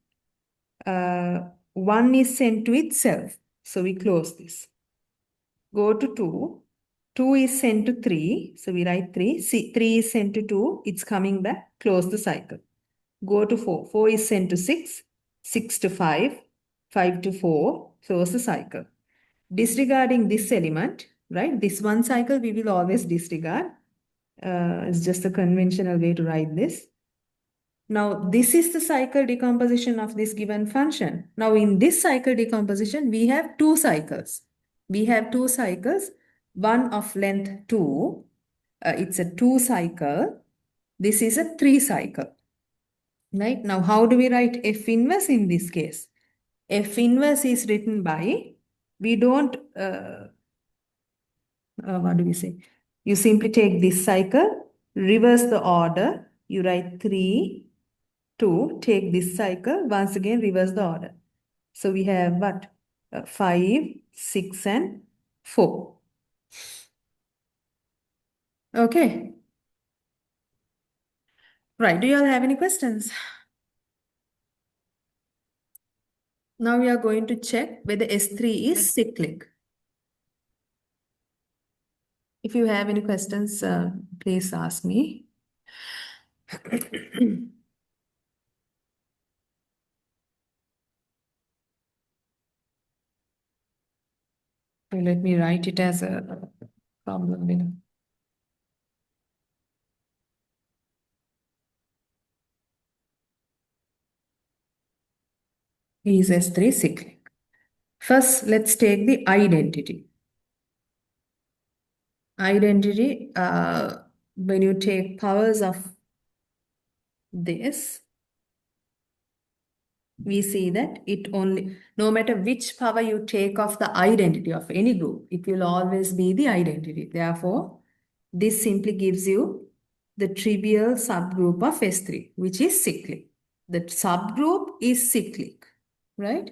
1 is sent to itself. So we close this. Go to 2. 2 is sent to 3. So we write 3. See, 3 is sent to 2. It's coming back. Close the cycle. Go to 4. 4 is sent to 6. 6 to 5. 5 to 4. Close the cycle. Disregarding this element, right? This one cycle we will always disregard. It's just a conventional way to write this. Now, this is the cycle decomposition of this given function. Now, in this cycle decomposition, we have two cycles. We have two cycles, one of length 2. It's a 2 cycle. This is a 3 cycle. Right? Now, how do we write F inverse in this case? F inverse is written by, we don't, what do we say? You simply take this cycle, reverse the order, you write 3, 2, take this cycle, once again reverse the order. So we have what? 5, 6 and 4. Okay. Right. Do you all have any questions? Now we are going to check whether S3 is cyclic. If you have any questions, please ask me. Let me write it as a problem. Is S3 cyclic? First, let's take the identity. Identity, when you take powers of this, we see that it only, no matter which power you take of the identity of any group, it will always be the identity. Therefore, this simply gives you the trivial subgroup of S3, which is cyclic. The subgroup is cyclic, right?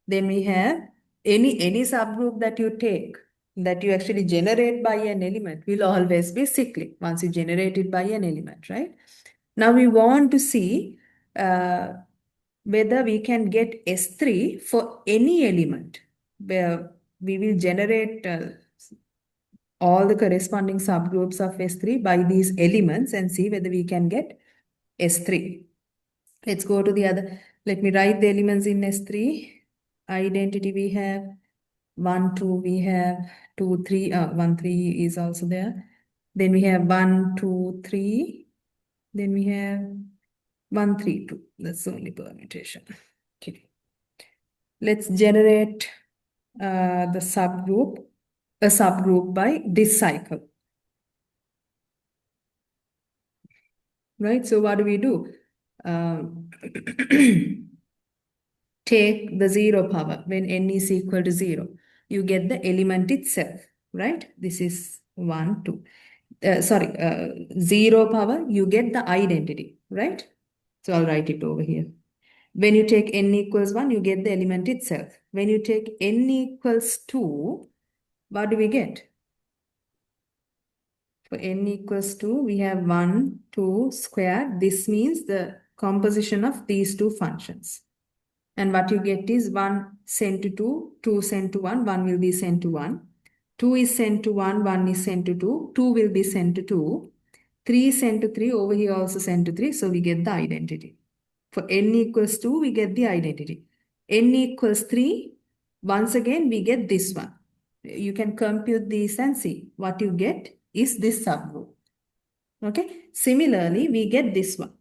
Then we have any subgroup that you take, that you actually generate by an element, will always be cyclic once you generate it by an element, right? Now we want to see whether we can get S3 for any element, where we will generate all the corresponding subgroups of S3 by these elements and see whether we can get S3. Let's go to the other. Let me write the elements in S3. Identity we have 1, 2, we have 2, 3, 1, 3 is also there. Then we have 1, 2, 3. Then we have 1, 3, 2. That's the only permutation. Okay. Let's generate the subgroup, a subgroup by this cycle. Right? So what do we do? Take the 0 power when n is equal to 0. You get the element itself, right? This is 1, 2. 0 power, you get the identity, right? So I'll write it over here. When you take n equals 1, you get the element itself. When you take n equals 2, what do we get? For n equals 2, we have 1, 2 squared. This means the composition of these two functions. And what you get is 1 sent to 2, 2 sent to 1, 1 will be sent to 1. 2 is sent to 1, 1 is sent to 2, 2 will be sent to 2. 3 is sent to 3, over here also sent to 3, so we get the identity. For n equals 2, we get the identity. N equals 3, once again we get this one. You can compute these and see. What you get is this subgroup. Okay. Similarly, we get this one.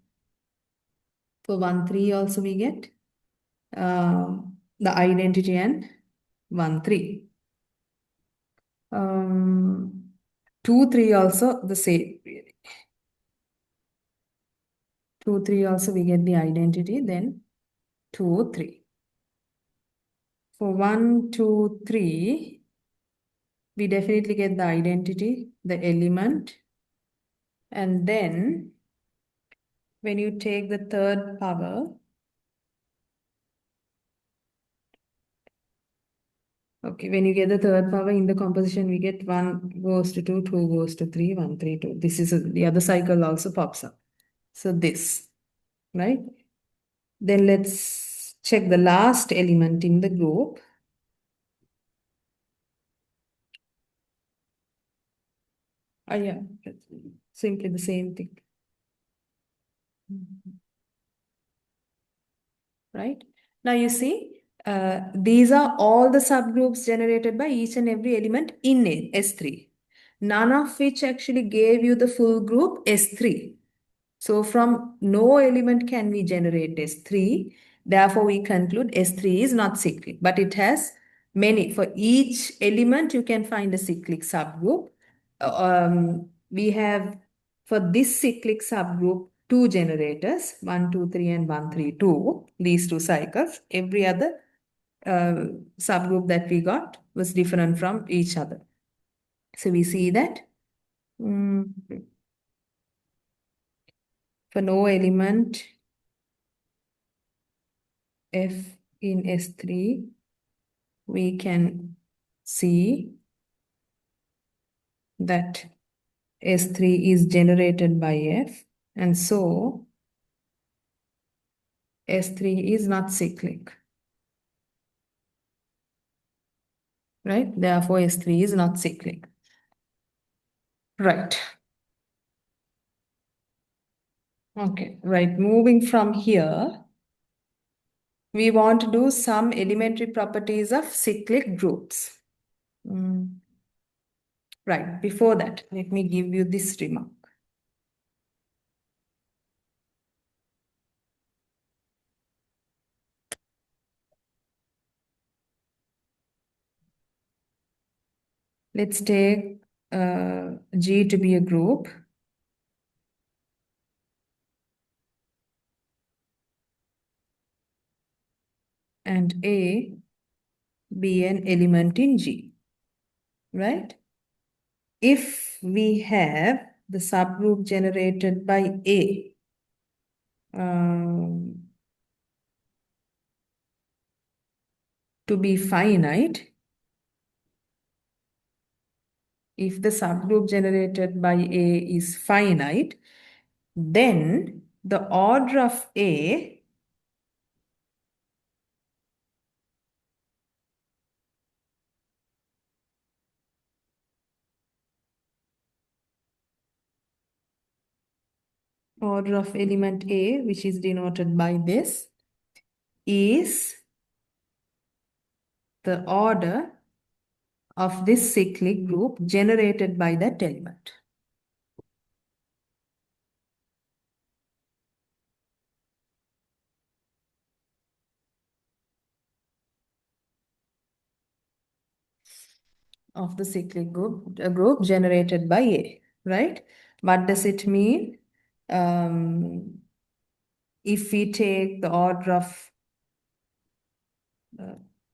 For 1, 3 also we get the identity and 1, 3. 2, 3 also the same. 2, 3 also we get the identity, then 2, 3. For 1, 2, 3, we definitely get the identity, the element. And then when you take the third power, Okay, when you get the third power in the composition, we get 1 goes to 2, 2 goes to 3, 1, 3, 2. This is the other cycle also pops up. So this, right? Then let's check the last element in the group. Yeah, that's simply the same thing. Right? Now you see, these are all the subgroups generated by each and every element in S3. None of which actually gave you the full group S3. So from no element can we generate S3. Therefore, we conclude S3 is not cyclic, but it has many. For each element, you can find a cyclic subgroup. We have, for this cyclic subgroup, two generators, 1, 2, 3, and 1, 3, 2, these two cycles. Every other subgroup that we got was different from each other. So we see that for no element F in S3, we can see that S3 is generated by F, and so S3 is not cyclic, right? Therefore, S3 is not cyclic. Right. Okay, right. Moving from here, we want to do some elementary properties of cyclic groups. Right. Before that, let me give you this remark. Let's take G to be a group. And A be an element in G, right? If we have the subgroup generated by A, to be finite, if the subgroup generated by A is finite, then the order of A order of element A, which is denoted by this, is the order of this cyclic group generated by that element. Of the cyclic group, a group generated by A, right? What does it mean? If we take the order of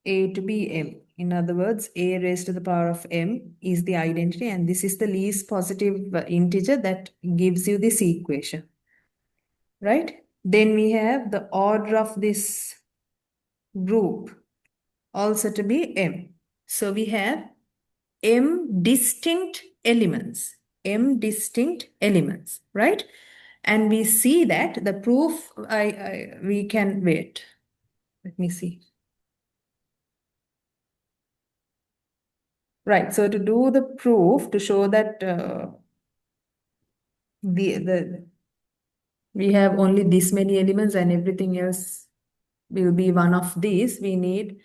A to be M, in other words, A raised to the power of M is the identity, and this is the least positive integer that gives you this equation, right? Then we have the order of this group also to be M. So we have M distinct elements, right? And we see that the proof, we can wait. Let me see. Right, so to do the proof, to show that we have only this many elements and everything else will be one of these, we need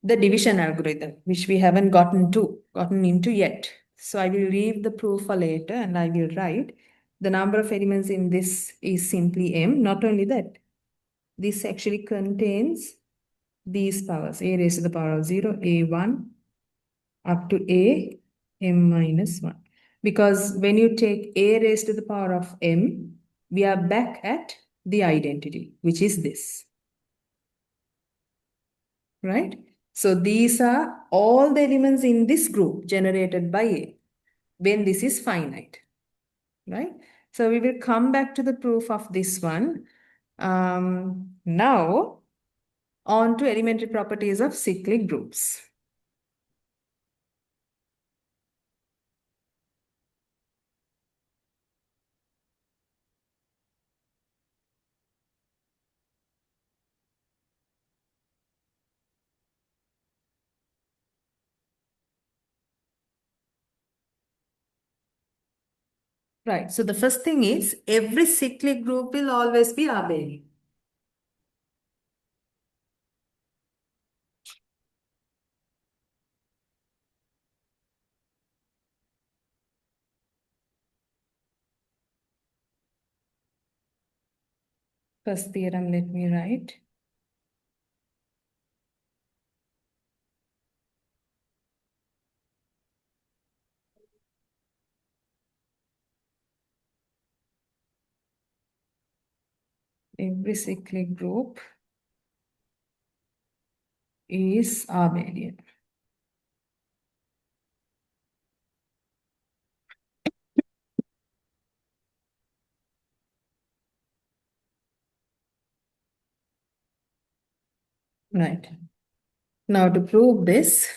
the division algorithm, which we haven't gotten into yet. So I will leave the proof for later and I will write the number of elements in this is simply M. Not only that, this actually contains these powers, A raised to the power of 0, A1 up to A M minus 1. Because when you take A raised to the power of M, we are back at the identity, which is this, right? So these are all the elements in this group generated by A when this is finite, right? So we will come back to the proof of this one. Now, on to elementary properties of cyclic groups. Right. So the first thing is every cyclic group will always be abelian. First theorem, let me write. Every cyclic group is abelian. Right. Now to prove this,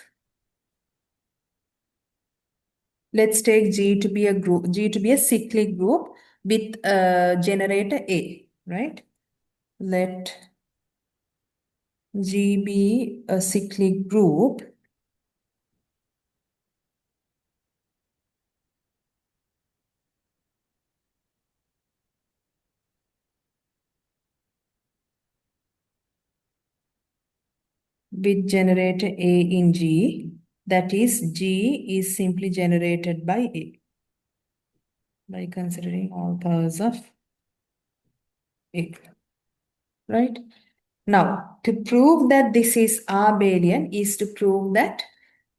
let's take G to be a group, G to be a cyclic group with generator A, right? Let G be a cyclic group with generator A in G. That is, G is simply generated by A by considering all powers of A, right? Now, to prove that this is abelian is to prove that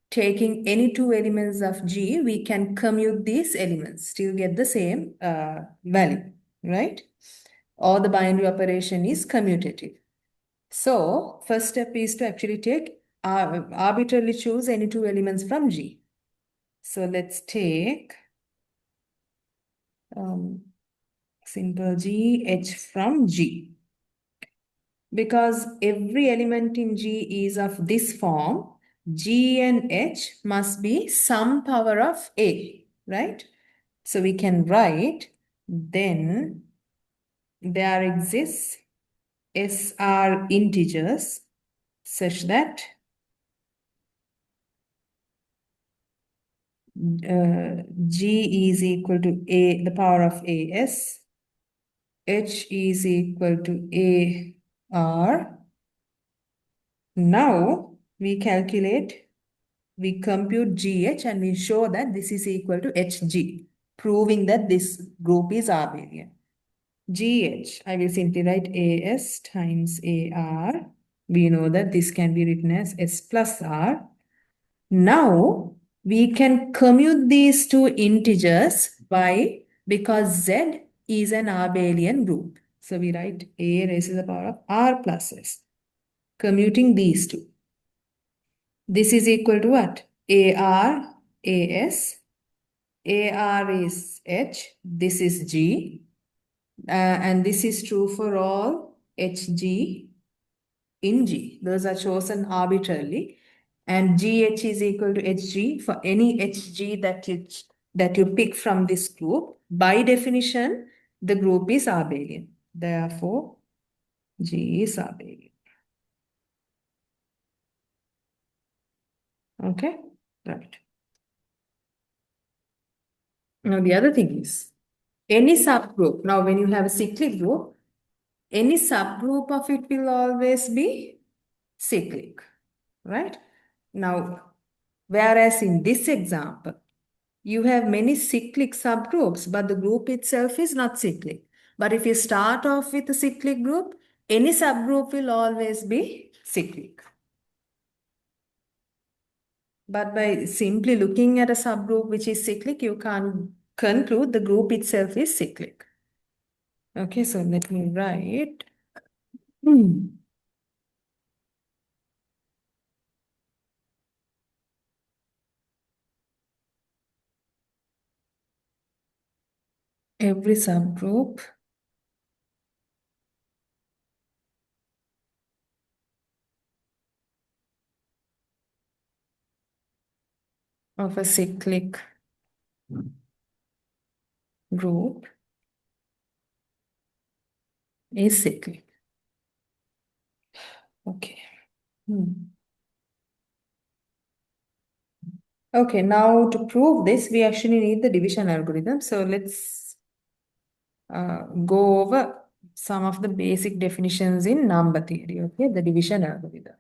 taking any two elements of G, we can commute these elements, still get the same value, right? Or the binary operation is commutative. So, first step is to actually take, arbitrarily choose any two elements from G. So, let's take simple G, H from G. Because every element in G is of this form, G and H must be some power of A, right? So we can write, then there exists SR integers such that G is equal to A, the power of AS, H is equal to AR. Now we calculate, we compute GH and we show that this is equal to HG, proving that this group is abelian. GH, I will simply write AS times AR. We know that this can be written as S plus R. Now, we can commute these two integers by, because Z is an abelian group. So we write A raised to the power of R plus S, commuting these two. This is equal to what? AR, AS, AR is H, this is G, and this is true for all HG in G. Those are chosen arbitrarily. And GH is equal to HG for any HG that you pick from this group. By definition, the group is abelian. Therefore, G is abelian. Okay, right. Now the other thing is, any subgroup, now when you have a cyclic group, any subgroup of it will always be cyclic, right? Now, whereas in this example, you have many cyclic subgroups, but the group itself is not cyclic. But if you start off with a cyclic group, any subgroup will always be cyclic. But by simply looking at a subgroup which is cyclic, you can't conclude the group itself is cyclic. Okay, so let me write. Every subgroup of a cyclic group is cyclic. Okay. Okay, now to prove this, we actually need the division algorithm. So let's go over some of the basic definitions in number theory, okay, the division algorithm.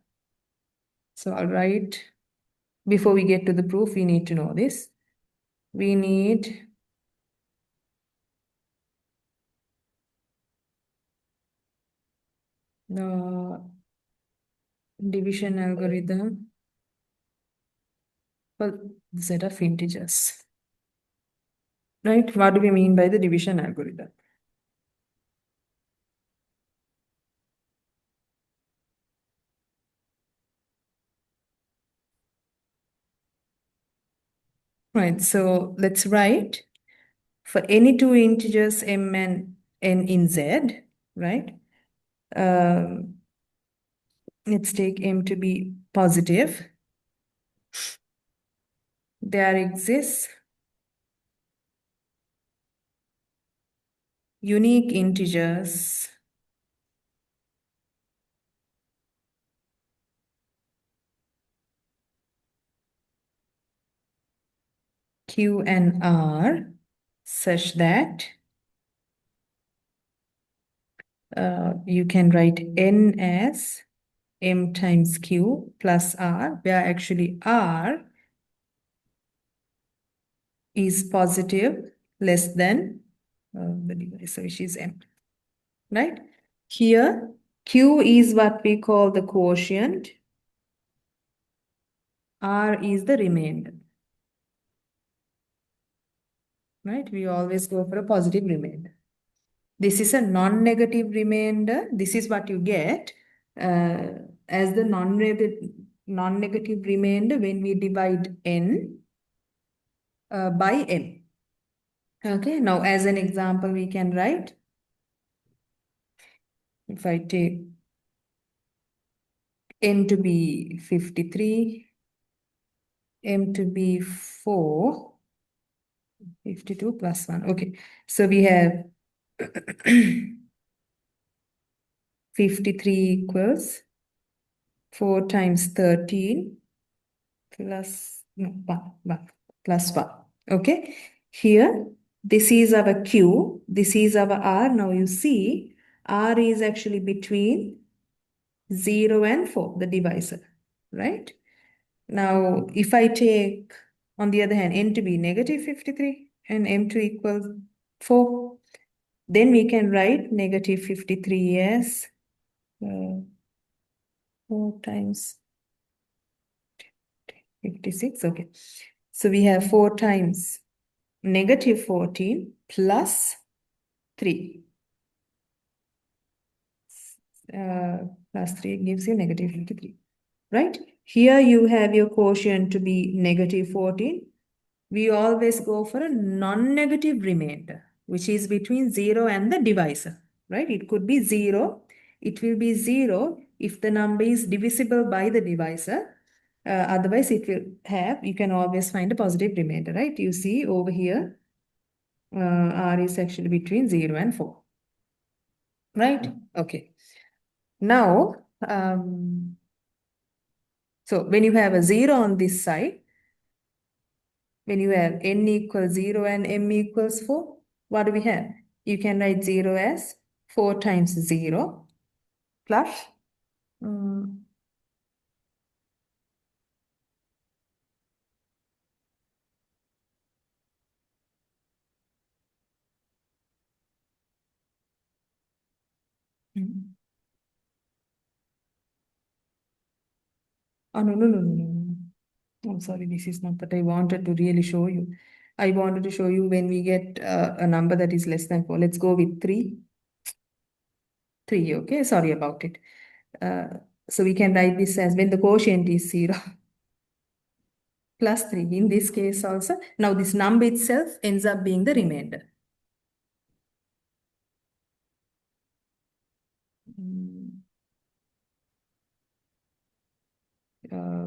So I'll write, before we get to the proof, we need to know this. We need the division algorithm for the set of integers, right? What do we mean by the division algorithm? Right, so let's write for any two integers m and n in z, right? Um, let's take m to be positive. There exists unique integers q and r such that you can write n as m times q plus r, where actually r is positive less than the device, which is m, right? Here, q is what we call the quotient, r is the remainder, right? We always go for a positive remainder. This is a non-negative remainder. This is what you get uh, as the non-negative remainder when we divide n by m. Okay, now as an example, we can write, if I take n to be 53, m to be 4, 52 plus 1. Okay, so we have 53 equals 4 times 13 plus, no, 1 plus 1. Okay, here this is our q, this is our r. Now you see r is actually between 0 and 4, the divisor, right? Now if I take, on the other hand, n to be negative 53 and m to equal 4, then we can write negative 53 as 4 times 56. Okay, so we have 4 times negative 14 plus 3. Plus 3 gives you negative 53, right? Here you have your quotient to be negative 14. We always go for a non-negative remainder, which is between 0 and the divisor, right? It could be 0. It will be 0 if the number is divisible by the divisor. Otherwise, it will have, you can always find a positive remainder, right? You see over here, r is actually between 0 and 4, right? Okay. Now, so when you have a 0 on this side, when you have n equals 0 and m equals 4, what do we have? You can write 0 as 4 times 0 plus um, mm. Oh, no, no, no, no, no, no. I'm sorry, this is not what I wanted to really show you. I wanted to show you when we get a number that is less than 4. Let's go with 3. 3, okay? Sorry about it. So we can write this as when the quotient is 0 plus 3. In this case also, now this number itself ends up being the remainder. Mm,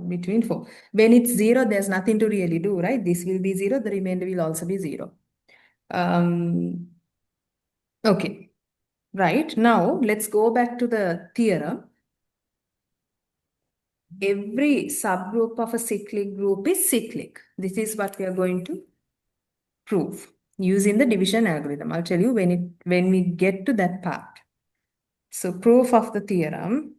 between 4. When it's 0, there's nothing to really do, right? This will be 0, the remainder will also be 0. Um, okay, right. Now let's go back to the theorem. every subgroup of a cyclic group is cyclic. This is what we are going to prove using the division algorithm. I'll tell you when we get to that part. So proof of the theorem.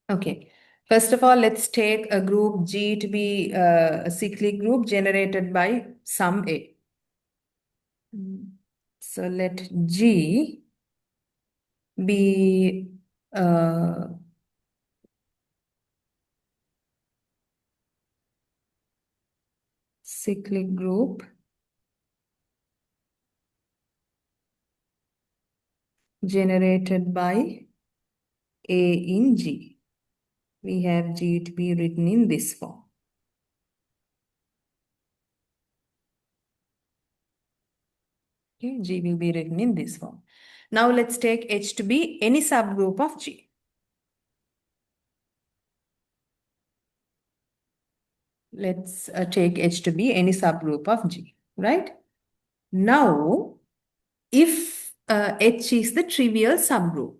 Okay. First of all, let's take a group G to be a cyclic group generated by some A. So let G be a cyclic group generated by A in G. We have G to be written in this form. Okay, G will be written in this form. Now let's take H to be any subgroup of G. Let's take H to be any subgroup of G, right? Now, if H is the trivial subgroup,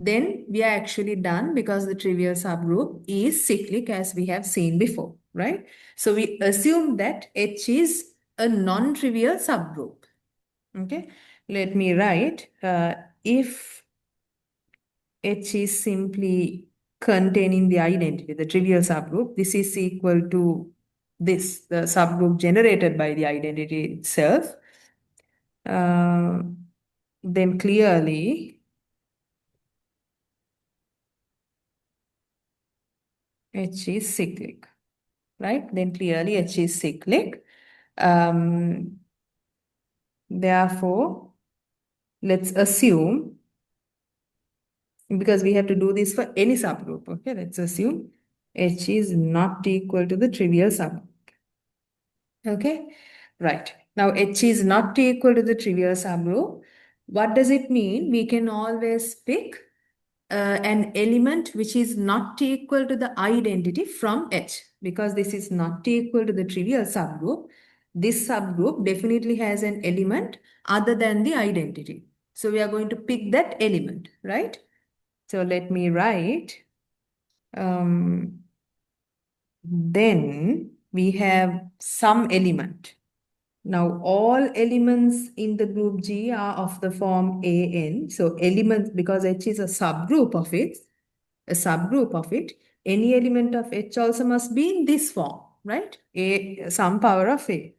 then we are actually done because the trivial subgroup is cyclic as we have seen before, right? So we assume that H is a non-trivial subgroup. Okay, let me write if H is simply containing the identity, the trivial subgroup, this is equal to this, the subgroup generated by the identity itself, uh, then clearly H is cyclic, right? Then clearly H is cyclic. Therefore, let's assume, because we have to do this for any subgroup, okay? Let's assume H is not equal to the trivial subgroup. Okay, right. Now H is not equal to the trivial subgroup. What does it mean? We can always pick an element which is not equal to the identity from H, because this is not equal to the trivial subgroup. This subgroup definitely has an element other than the identity. So we are going to pick that element, right? So let me write. Then we have some element. Now, all elements in the group G are of the form AN. So elements, because H is a subgroup of it, any element of H also must be in this form, right? A, some power of A.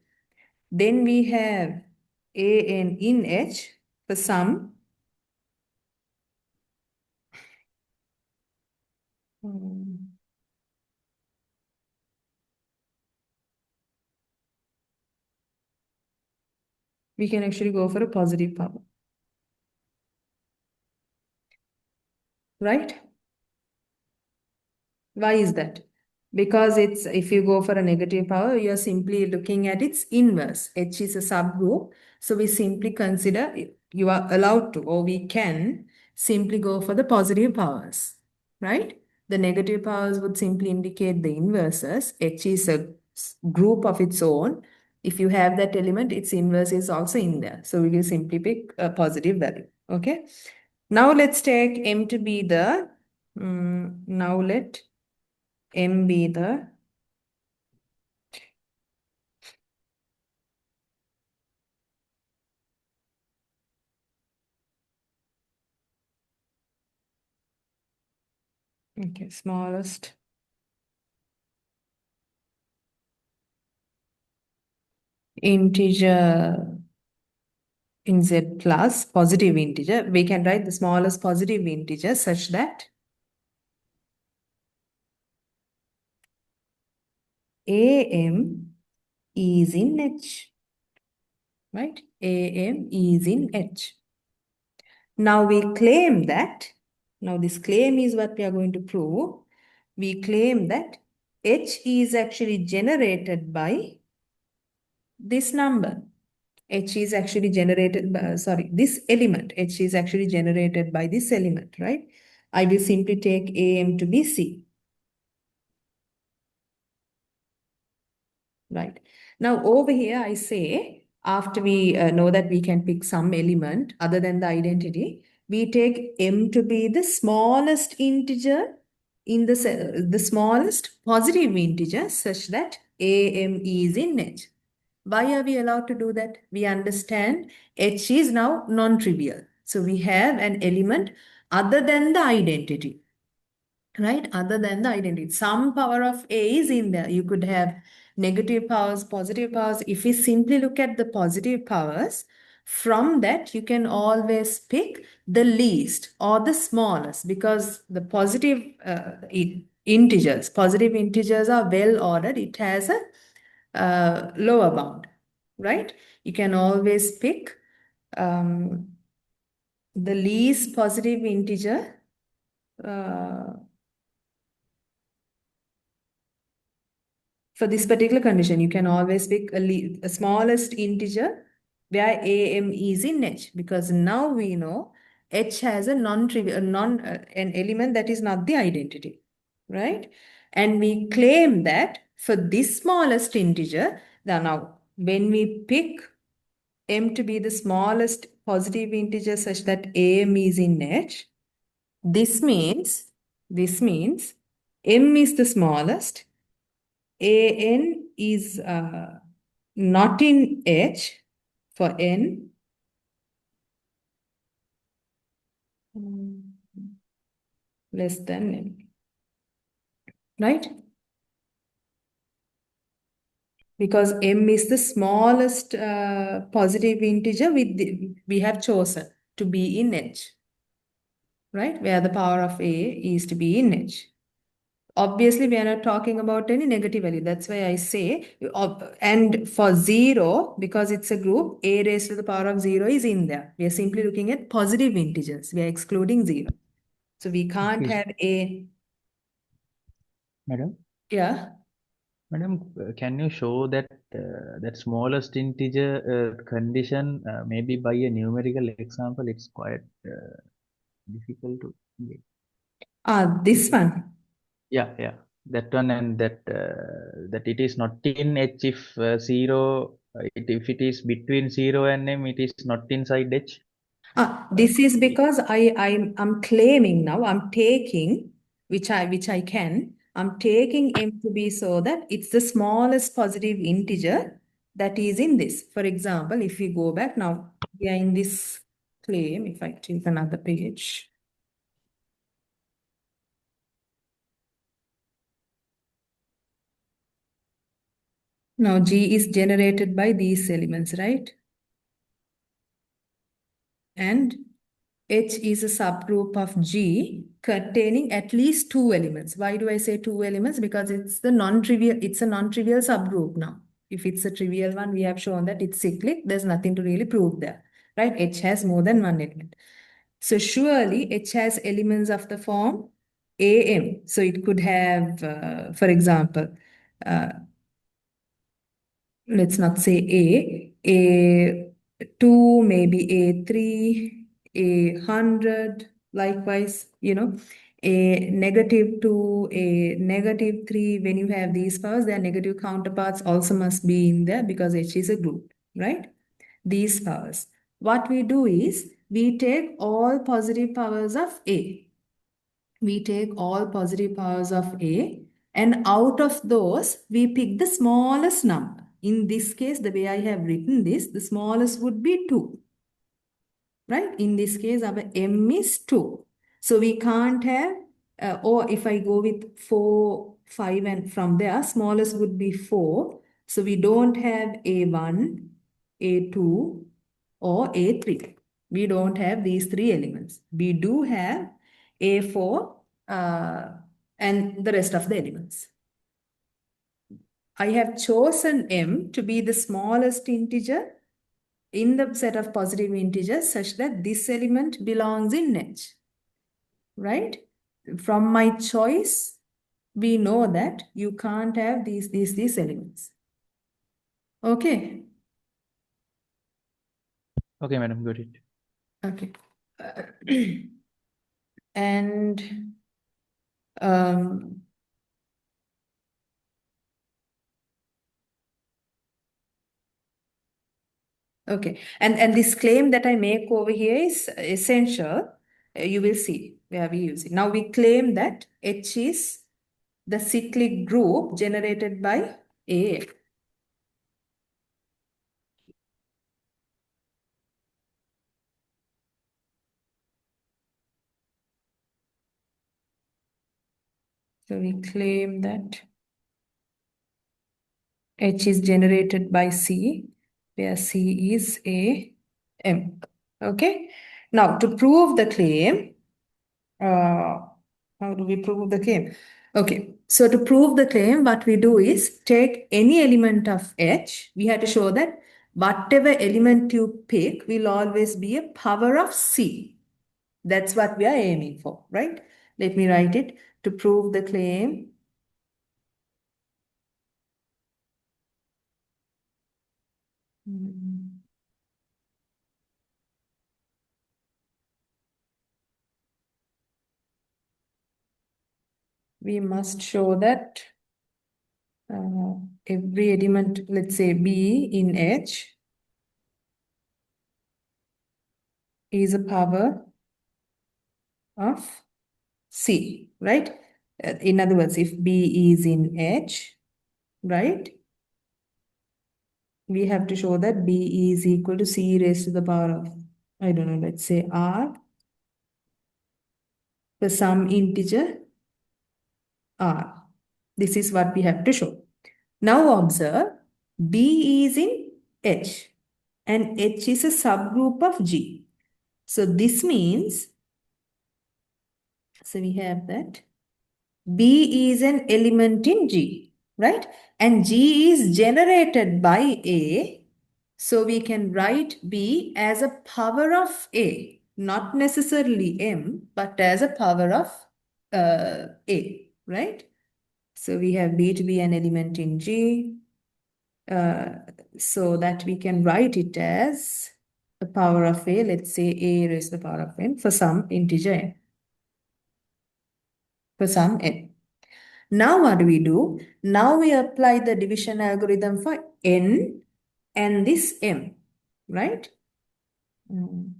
Then we have AN in H for some. We can actually go for a positive power, right? Why is that? Because it's, if you go for a negative power, you're simply looking at its inverse. H is a subgroup. So we simply consider, you are allowed to, or we can simply go for the positive powers, right? The negative powers would simply indicate the inverses. H is a group of its own. If you have that element, its inverse is also in there. So we will simply pick a positive value, okay? Now let's take M to be the, now let M be the smallest integer in Z class, positive integer. We can write the smallest positive integer such that AM is in H, right? AM is in H. Now we claim that, now this claim is what we are going to prove. We claim that H is actually generated by this number. H is actually generated by, sorry, this element, H is actually generated by this element, right? I will simply take AM to be C. right? Now over here, I say, after we know that we can pick some element other than the identity, we take m to be the smallest integer in the smallest positive integer such that am is in H. Why are we allowed to do that? We understand H is now non-trivial. So we have an element other than the identity, right? Other than the identity. Some power of A is in there. You could have negative powers, positive powers. If we simply look at the positive powers, from that you can always pick the least or the smallest because the positive positive integers are well ordered. It has a lower bound, right? You can always pick the least positive integer for this particular condition. You can always pick a smallest integer where am is in H because now we know H has a non-trivial, an element that is not the identity, right? And we claim that for this smallest integer, now when we pick m to be the smallest positive integer such that am is in H, this means m is the smallest, an is not in H for n, less than n, right? Because m is the smallest positive integer we have chosen to be in H, right? Where the power of A is to be in H. Obviously, we are not talking about any negative value. That's why I say, and for 0, because it's a group, A raised to the power of 0 is in there. We are simply looking at positive integers. We are excluding 0. So we can't Excuse, have A, madam. yeah. Madam, can you show that that smallest integer condition maybe by a numerical example? It's quite difficult to get. This one. Yeah, yeah, that one, and that that it is not in H if zero. If it is between zero and M, it is not inside H. This is because I'm claiming now, I'm taking, which I can, I'm taking m to be so that it's the smallest positive integer that is in this. For example, if we go back now, we are in this claim, if I take another page. Now G is generated by these elements, right? And H is a subgroup of G containing at least two elements. Why do I say two elements? Because it's a non-trivial subgroup now. If it's a trivial one, we have shown that it's cyclic. There's nothing to really prove there, right? H has more than one element. So surely H has elements of the form AM. So it could have, for example, uh, let's not say A2, maybe A3, A100, likewise, a -2, a -3. When you have these powers, their negative counterparts also must be in there because H is a group, right? These powers. What we do is we take all positive powers of A. We take all positive powers of A, and out of those, we pick the smallest number. In this case, the way I have written this, the smallest would be 2, right? In this case, our M is 2. So we can't have, or if I go with 4, 5, and from there, smallest would be 4. So we don't have A1, A2, or A3. We don't have these three elements. We do have A4 uh, and the rest of the elements. I have chosen M to be the smallest integer in the set of positive integers such that this element belongs in H, right? From my choice, we know that you can't have these elements. Okay. Okay, madam, got it. Okay. And um, Okay. And this claim that I make over here is essential. You will see where we use it. Now we claim that H is the cyclic group generated by A. So we claim that H is generated by C, where C is a M. Okay. Now to prove the claim, how do we prove the claim? Okay, so to prove the claim, what we do is take any element of H. We have to show that whatever element you pick will always be a power of C. That's what we are aiming for, right? Let me write it. To prove the claim, mm, we must show that uh, every element, let's say B in H, is a power of C, right? In other words, if B is in H, right, we have to show that B is equal to C raised to the power of, I don't know, let's say R for some integer R. This is what we have to show. Now observe, B is in H and H is a subgroup of G. So this means, so we have that B is an element in G, right? And G is generated by A. So we can write B as a power of A, not necessarily M, but as a power of A, right? So we have B to be an element in G, uh, so that we can write it as the power of A, let's say A raised to the power of N for some integer N, for some N. Now what do we do? Now we apply the division algorithm for N and this M, right? Mm.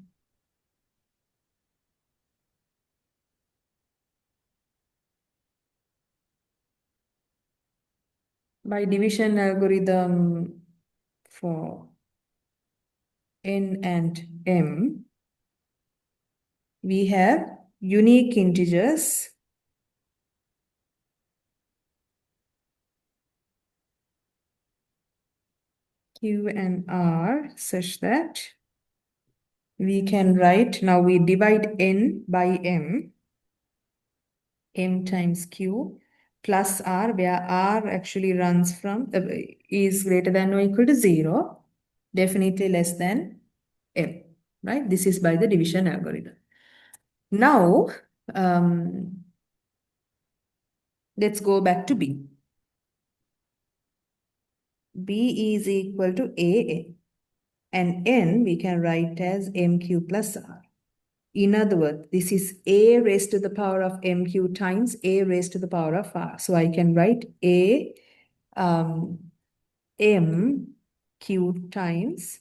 By division algorithm for N and M, we have unique integers Q and R such that we can write, now we divide N by M, M times Q plus R, where R actually runs from, is greater than or equal to 0, definitely less than M, right? This is by the division algorithm. Now, let's go back to B. B is equal to AN, and N we can write as MQ plus R. In other words, this is A raised to the power of MQ times A raised to the power of R. So I can write A MQ times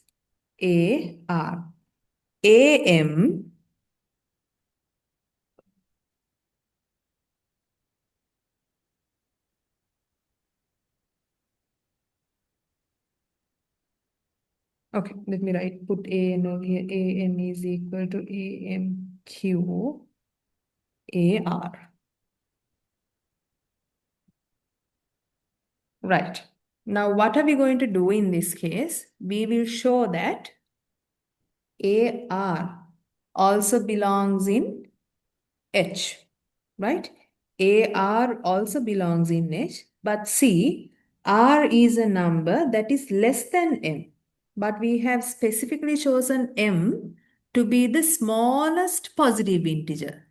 AR. AM, okay, let me write, put AN over here. AM is equal to AMQ AR. Right. Now, what are we going to do in this case? We will show that AR also belongs in H, right? AR also belongs in H, but see, R is a number that is less than M. But we have specifically chosen M to be the smallest positive integer,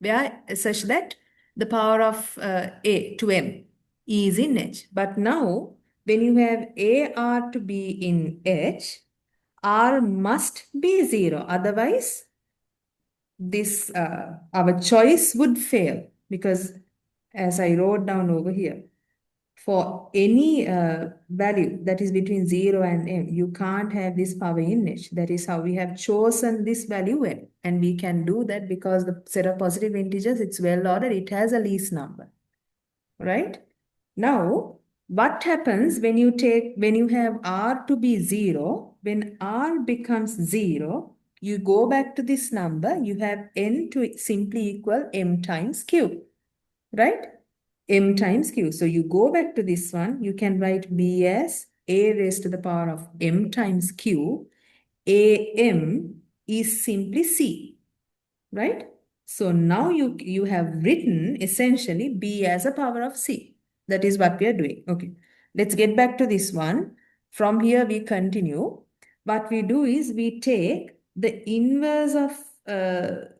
where such that the power of A to M is in H. But now, when you have AR to be in H, R must be 0. Otherwise, this our choice would fail because as I wrote down over here, for any value that is between 0 and m, you can't have this power in h. That is how we have chosen this value n. And we can do that because the set of positive integers, it's well ordered, it has a least number, right? Now, what happens when you have r to be 0, when r becomes 0, you go back to this number, you have n to simply equal m times q, right? M times q. So you go back to this one, you can write b as a raised to the power of m times q. am is simply c, right? So now you have written essentially b as a power of c. That is what we are doing. Okay, let's get back to this one. From here we continue. What we do is we take the inverse of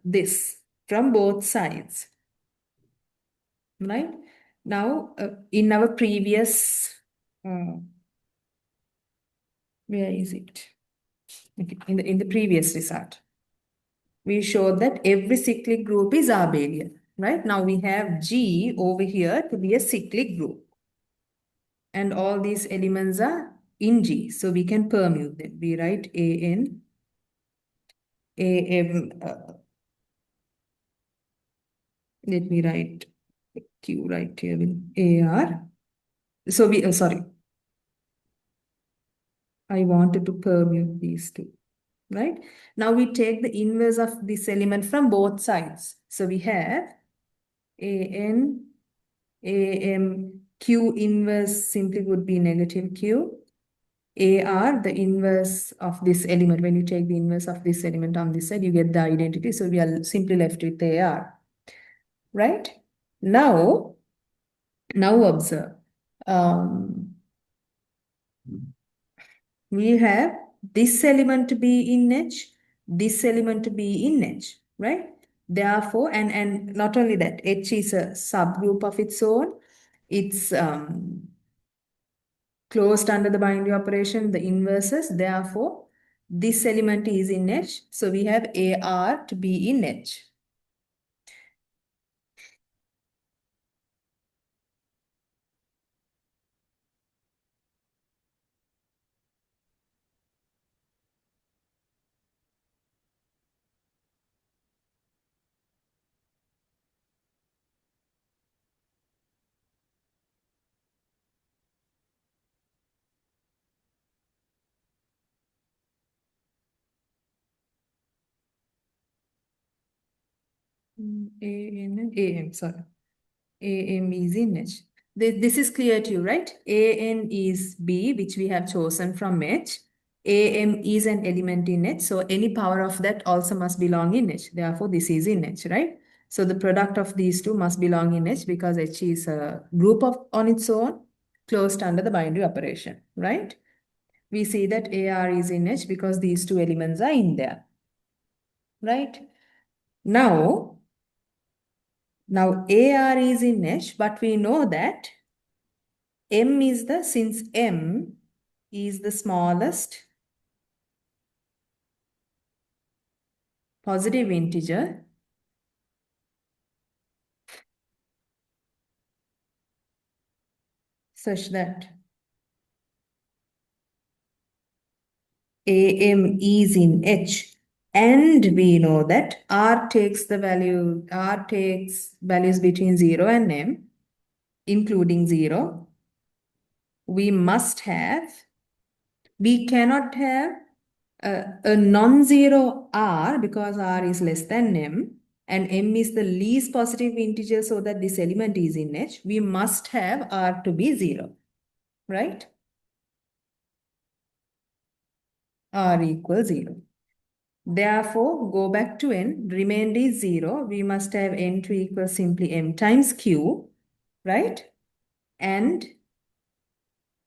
this from both sides, right? Now, in our previous, uh, where is it? Okay, in the previous result, we showed that every cyclic group is abelian, right? Now we have G over here to be a cyclic group, and all these elements are in G, so we can permute them. We write AN, AM. Let me write Q right here with AR. So we, sorry, I wanted to permute these two. Right? Now we take the inverse of this element from both sides. So we have AN, AM, Q inverse simply would be negative Q. AR, the inverse of this element. When you take the inverse of this element on this side, you get the identity. So we are simply left with AR. Right? Now, observe. Um, we have this element to be in H, this element to be in H, right? Therefore, and not only that, H is a subgroup of its own. It's closed under the binary operation, the inverses. Therefore, this element is in H. So we have AR to be in H. AM, sorry. AM is in H. This is clear to you, right? AN is B, which we have chosen from H. AM is an element in H, so any power of that also must belong in H. Therefore, this is in H, right? So the product of these two must belong in H because H is a group of on its own, closed under the binary operation, right? We see that AR is in H because these two elements are in there, right? Now AR is in H, but we know that since M is the smallest positive integer, such that AM is in H, and we know that R takes values between 0 and M, including 0. We cannot have a non-zero R because R is less than M, and M is the least positive integer so that this element is in H. We must have R to be 0, right? R equals 0. Therefore, go back to N, remainder is 0. We must have N to equal simply M times Q, right? And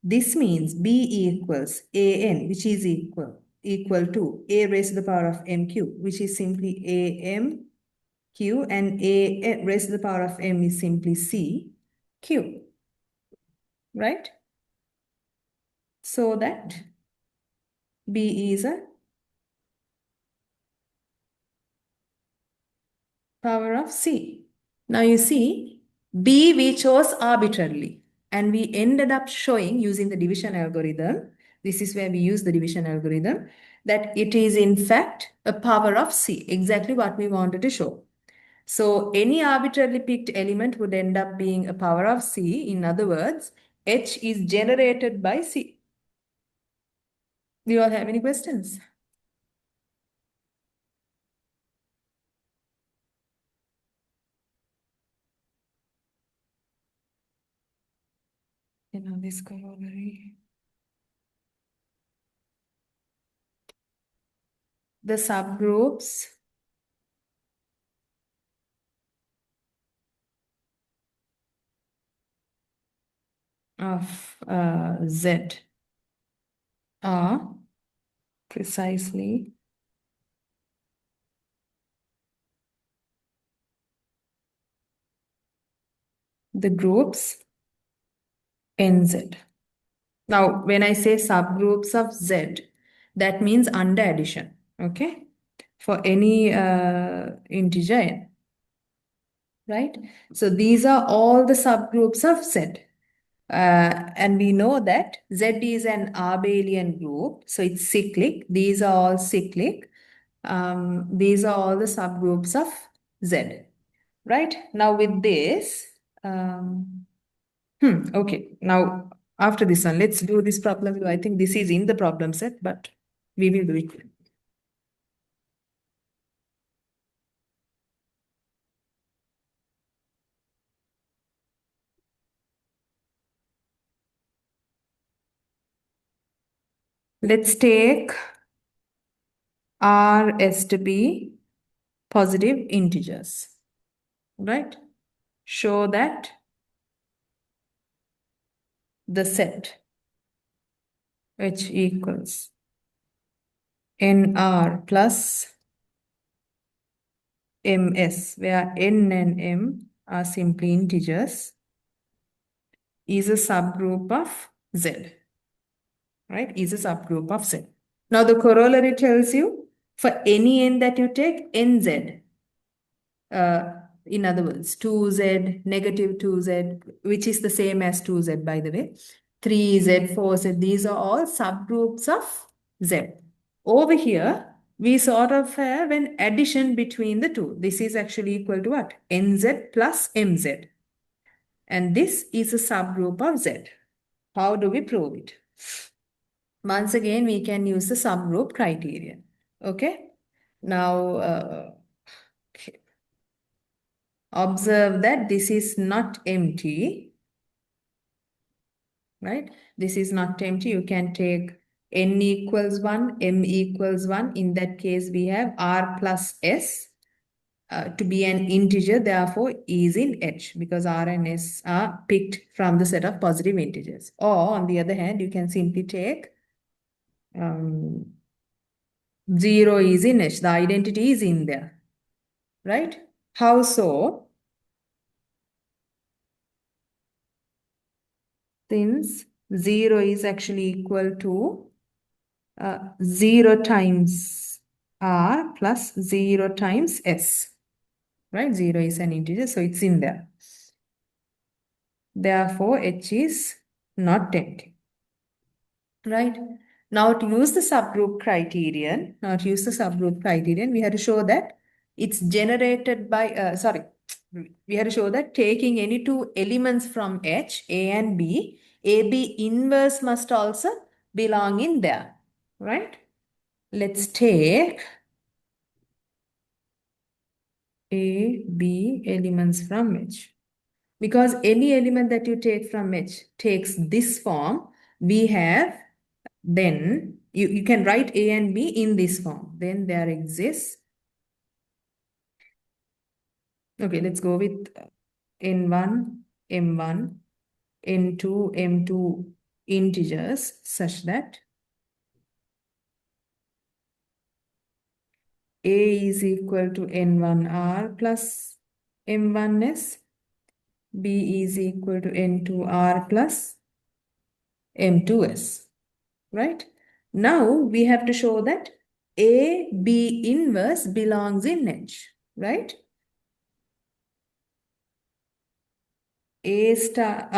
this means B equals AN, which is equal to A raised to the power of MQ, which is simply AMQ, and A raised to the power of M is simply CQ, right? So that B is a power of C. Now you see, B we chose arbitrarily. And we ended up showing using the division algorithm, this is where we use the division algorithm, that it is in fact a power of C, exactly what we wanted to show. So any arbitrarily picked element would end up being a power of C. In other words, H is generated by C. Do you all have any questions? This corollary. The subgroups of Z are precisely the groups NZ. Now, when I say subgroups of Z, that means under addition, okay? For any integer n, right? So these are all the subgroups of Z. And we know that Z is an abelian group, so it's cyclic. These are all cyclic. These are all the subgroups of Z, right? Now with this, okay. Now after this one, let's do this problem. I think this is in the problem set, but we will do it. Let's take R as to be positive integers, right? Show that the set H equals NR plus MS, where N and M are simply integers, is a subgroup of Z, right? Is a subgroup of Z. Now the corollary tells you for any n that you take, nz, in other words, 2z, negative 2z, which is the same as 2z, by the way, 3z, 4z, these are all subgroups of z. Over here, we sort of have an addition between the two. This is actually equal to what? Nz plus mz. And this is a subgroup of z. How do we prove it? Once again, we can use the subgroup criterion. Okay? Now, okay. Observe that this is not empty, right? This is not empty. You can take n equals 1, m equals 1. In that case, we have r plus s to be an integer, therefore is in H, because r and s are picked from the set of positive integers. Or on the other hand, you can simply take 0 is in H. The identity is in there, right? How so? Since 0 is actually equal to 0 times r plus 0 times s, right? 0 is an integer, so it's in there. Therefore, H is not empty, right? Now to use the subgroup criterion, we have to show that it's generated by, we have to show that taking any two elements from H, A and B, AB inverse must also belong in there, right? Let's take A, B elements from H. Because any element that you take from H takes this form, we have, then you can write A and B in this form. Then there exists, okay, let's go with N1, M1, N2, M2 integers such that A is equal to N1R plus M1S, B is equal to N2R plus M2S, right? Now we have to show that A, B inverse belongs in H, right? A star,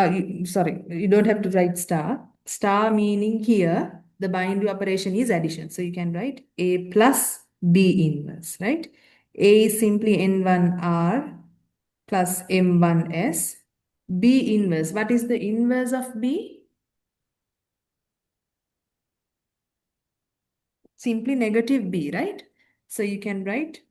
sorry, you don't have to write star. Star meaning here, the binary operation is addition. So you can write A plus B inverse, right? A is simply N1R plus M1S. B inverse. What is the inverse of B? Simply negative B, right? So you can write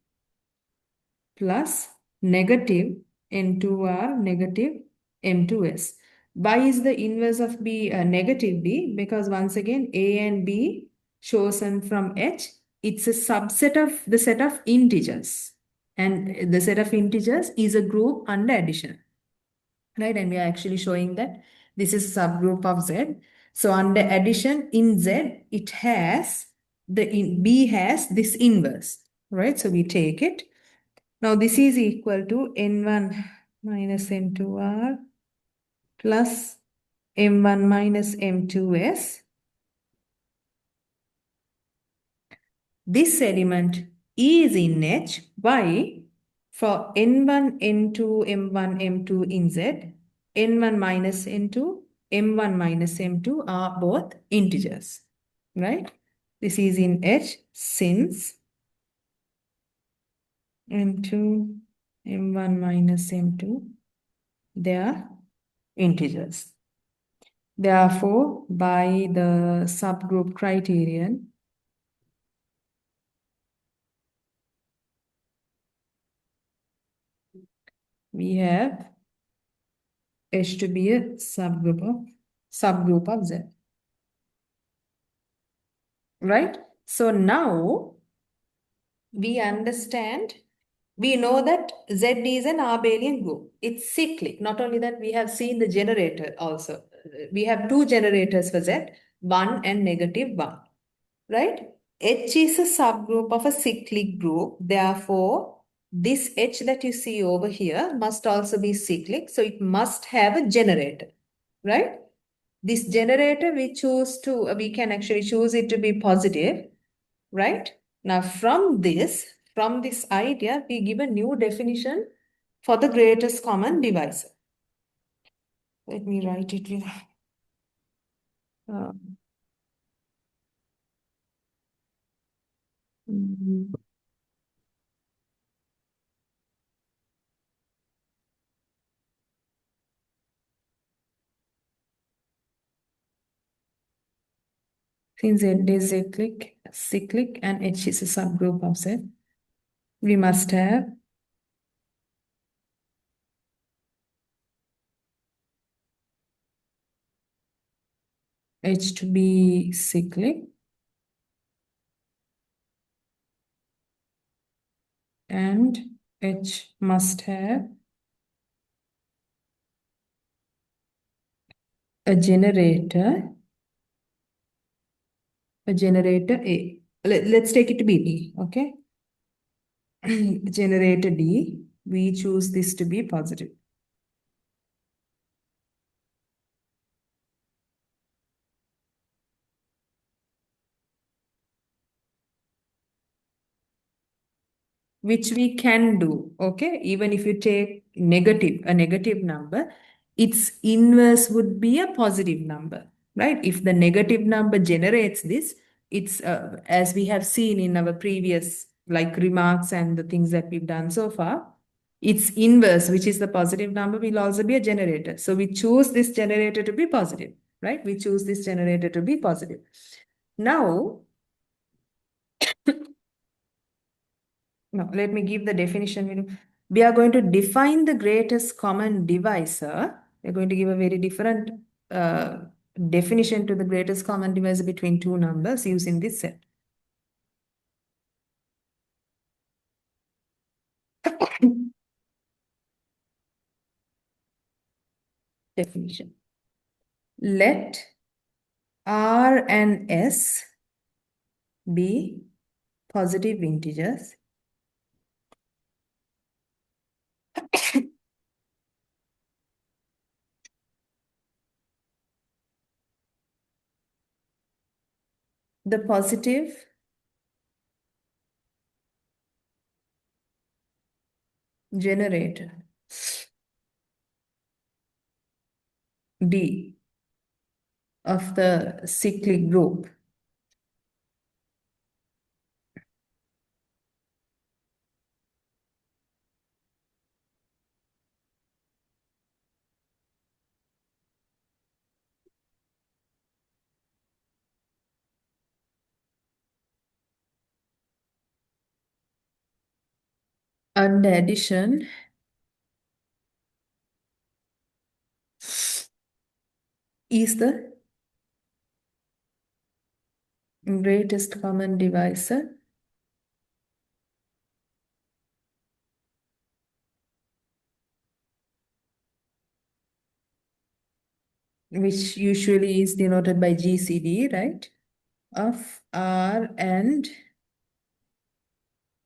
plus negative N2R negative M2S. Why is the inverse of B negative B? Because once again, A and B chosen from H, it's a subset of the set of integers. And the set of integers is a group under addition, right? And we are actually showing that this is a subgroup of Z. So under addition in Z, it has B has this inverse, right? So we take it. Now this is equal to N1 minus M2R plus M1 minus M2S. This element is in H. Why? For N1, N2, M1, M2 in Z, N1 minus N2, M1 minus M2 are both integers, right? This is in H since M2, M1 minus M2, they are integers. Therefore, by the subgroup criterion, we have H to be a subgroup of Z, right? So now we understand, we know that Z is an abelian group. It's cyclic. Not only that, we have seen the generator also. We have two generators for Z, 1 and negative 1, right? H is a subgroup of a cyclic group. Therefore, this H that you see over here must also be cyclic. So it must have a generator, right? This generator we can actually choose it to be positive, right? Now from this idea, we give a new definition for the greatest common divisor. Let me write it with, uh, mm, since Z is cyclic and H is a subgroup of Z, we must have H to be cyclic and H must have a generator A. Let's take it to be D, okay? Generator D, we choose this to be positive. Which we can do, okay? Even if you take a negative number, its inverse would be a positive number, right? If the negative number generates this, it's as we have seen in our previous like remarks and the things that we've done so far, its inverse, which is the positive number, will also be a generator. So we choose this generator to be positive, right? We choose this generator to be positive. Now, no, let me give the definition. We are going to define the greatest common divisor. We're going to give a very different uh, definition to the greatest common divisor between two numbers using this set. Definition. Let R and S be positive integers. The positive generator D of the cyclic group. Under addition, is the greatest common divisor which usually is denoted by GCD, right? Of R and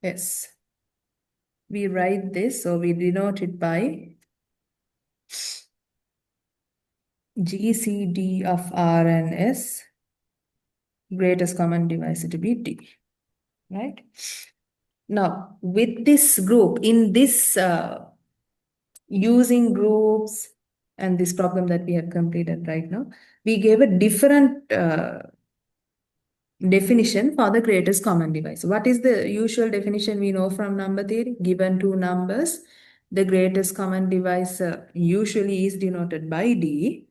S. We write this, so we denote it by GCD of R and S, greatest common divisor to be D, right? Now, with this group, in this using groups and this problem that we have completed right now, we gave a different definition for the greatest common divisor. What is the usual definition we know from number theory? Given two numbers, the greatest common divisor usually is denoted by D,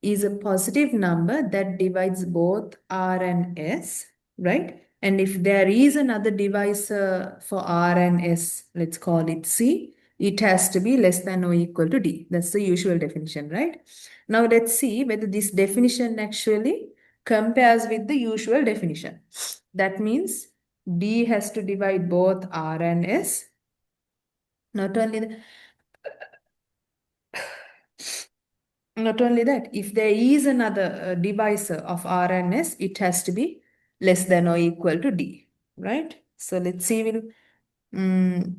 is a positive number that divides both R and S, right? And if there is another divisor for R and S, let's call it C, it has to be less than or equal to D. That's the usual definition, right? Now let's see whether this definition actually compares with the usual definition. That means D has to divide both R and S. Not only that, if there is another divisor of R and S, it has to be less than or equal to D, right? So let's see. Mm,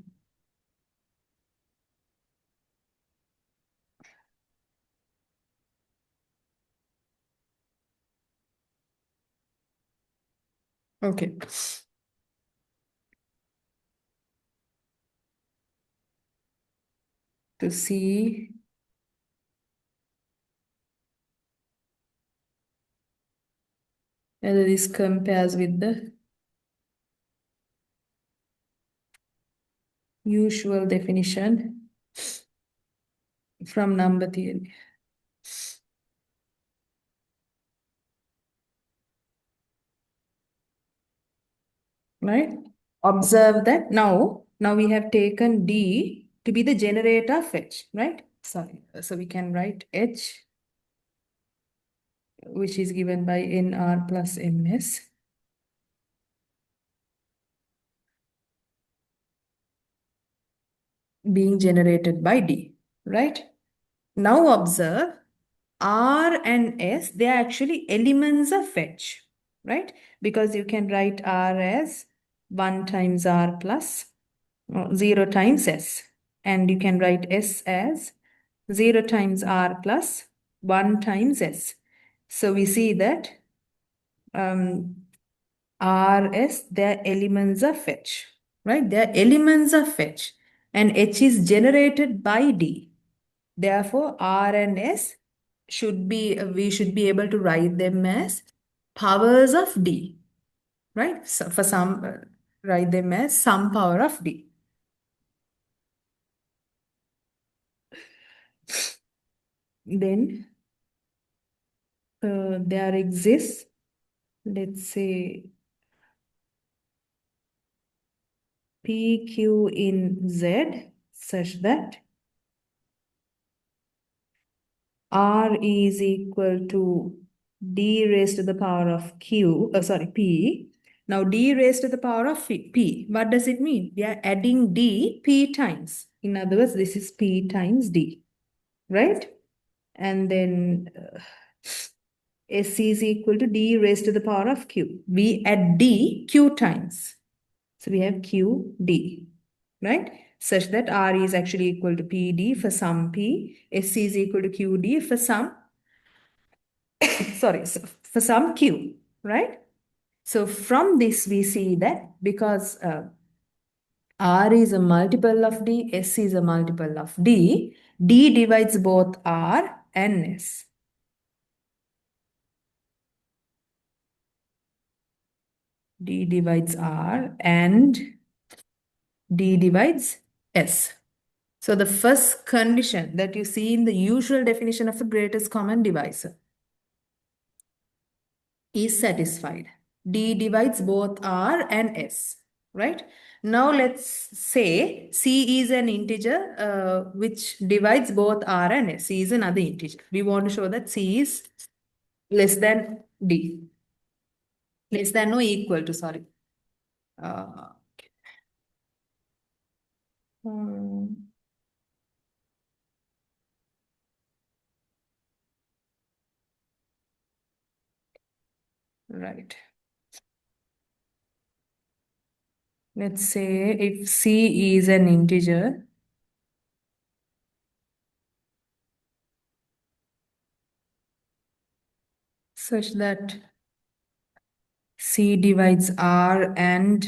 okay. To see whether this compares with the usual definition from number theory, right? Observe that now we have taken D to be the generator of H, right? Sorry, so we can write H, which is given by NR plus MS, being generated by D, right? Now observe R and S, they are actually elements of H, right? Because you can write R as 1 times R plus 0 times S. And you can write S as 0 times R plus 1 times S. So we see that R, S, they are elements of H, right? They are elements of H. And H is generated by D. Therefore, R and S should be, we should be able to write them as powers of D, right? So for some, write them as some power of D. Then there exists, let's say, PQ in Z such that R is equal to D raised to the power of Q, P. Now D raised to the power of P. What does it mean? We are adding D P times. In other words, this is P times D, right? And then S is equal to D raised to the power of Q. We add D Q times. So we have QD, right? Such that R is actually equal to PD for some P, S is equal to QD for some, sorry, for some Q, right? So from this, we see that because R is a multiple of D, S is a multiple of D, D divides both R and S. D divides R and D divides S. So the first condition that you see in the usual definition of the greatest common divisor is satisfied. D divides both R and S, right? Now let's say C is an integer which divides both R and S. C is another integer. We want to show that C is less than D. Less than or equal to, sorry. Uh, hmm, right. Let's say if C is an integer such that C divides R and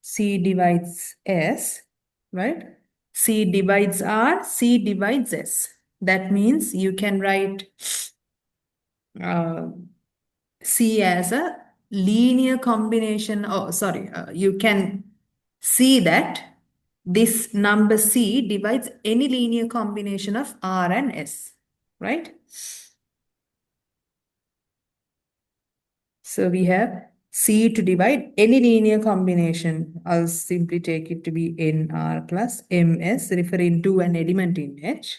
C divides S, right? C divides R, C divides S. That means you can write uh, C as a linear combination. Oh, sorry. You can see that this number C divides any linear combination of R and S, right? So we have C to divide any linear combination. I'll simply take it to be NR plus MS, referring to an element in H.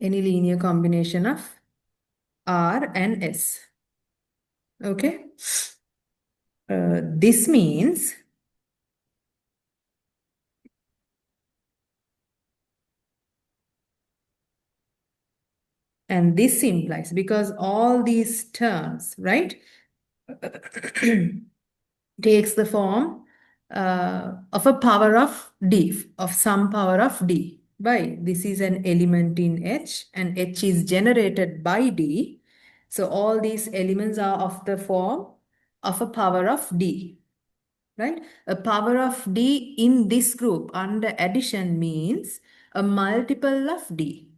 Any linear combination of R and S. Okay. This means and this implies because all these terms, right, takes the form of a power of D, of some power of D. Why? This is an element in H and H is generated by D. So all these elements are of the form of a power of D, right? A power of D in this group under addition means a multiple of D,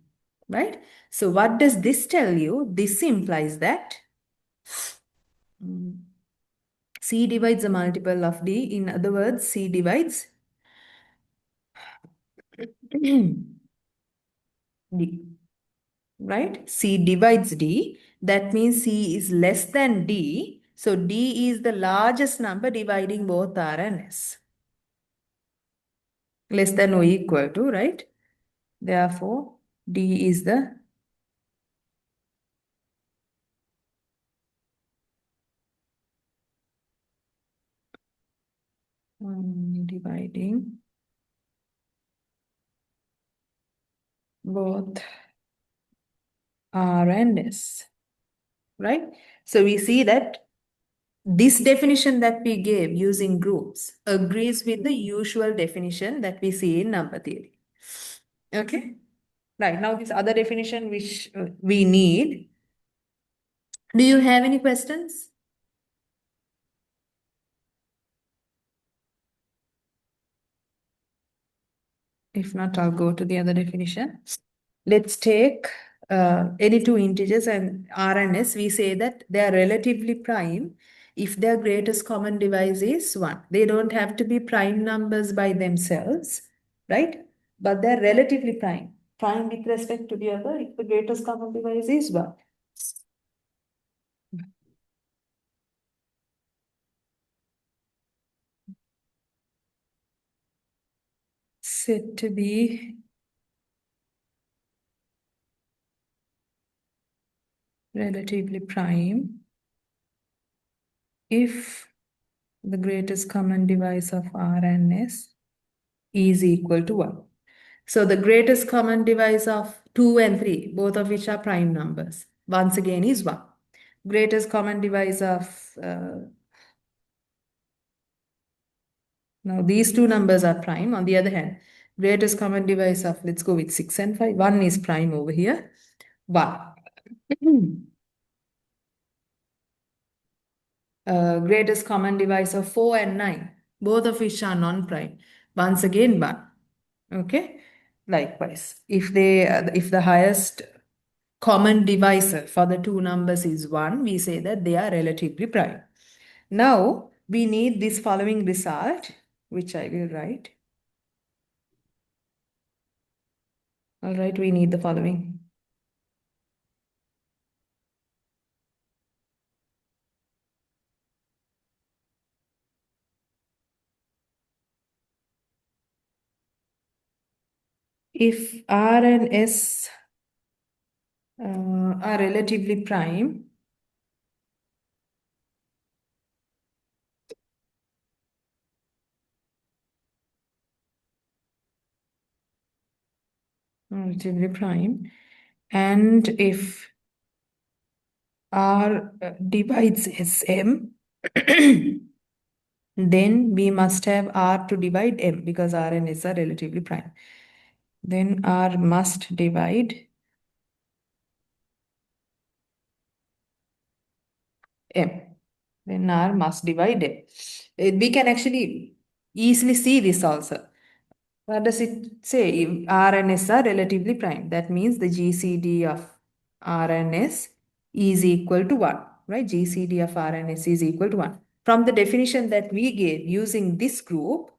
right? So what does this tell you? This implies that C divides a multiple of D. In other words, C divides D, right? C divides D. That means C is less than D. So D is the largest number dividing both R and S. Less than or equal to, right? Therefore, D is the dividing both R and S, right? So we see that this definition that we gave using groups agrees with the usual definition that we see in number theory. Okay? Right, now this other definition which we need. Do you have any questions? If not, I'll go to the other definition. Let's take any two integers and R and S. We say that they are relatively prime if their greatest common divisor is 1. They don't have to be prime numbers by themselves, right? But they're relatively prime. Prime with respect to the other if the greatest common divisor is 1. Said to be relatively prime if the greatest common divisor of R and S is equal to 1. So the greatest common divisor of 2 and 3, both of which are prime numbers, once again is 1. Greatest common divisor of, now these two numbers are prime. On the other hand, greatest common divisor of, let's go with 6 and 5. 1 is prime over here. 1. Greatest common divisor of 4 and 9, both of which are non-prime. Once again, 1. Okay. Likewise, if the highest common divisor for the two numbers is 1, we say that they are relatively prime. Now, we need this following result, which I will write. All right, we need the following. If R and S are relatively prime, and if R divides SM, then we must have R to divide M because R and S are relatively prime. Then R must divide M. Then R must divide M. We can actually easily see this also. What does it say? If R and S are relatively prime. That means the GCD of R and S is equal to 1, right? GCD of R and S is equal to 1. From the definition that we gave using this group,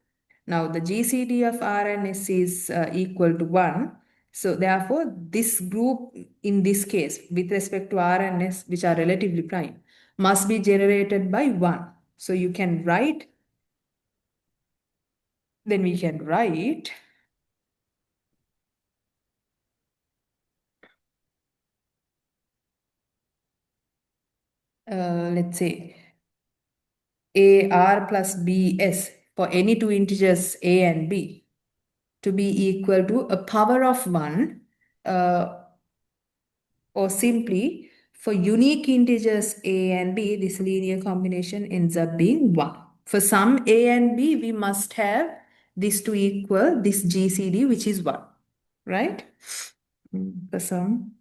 now the GCD of R and S is equal to 1. So therefore, this group in this case, with respect to R and S, which are relatively prime, must be generated by 1. So you can write, then we can write let's say AR plus BS for any two integers A and B to be equal to a power of 1 uh, or simply for unique integers A and B, this linear combination ends up being 1. For some A and B, we must have this to equal this GCD, which is 1, right? For some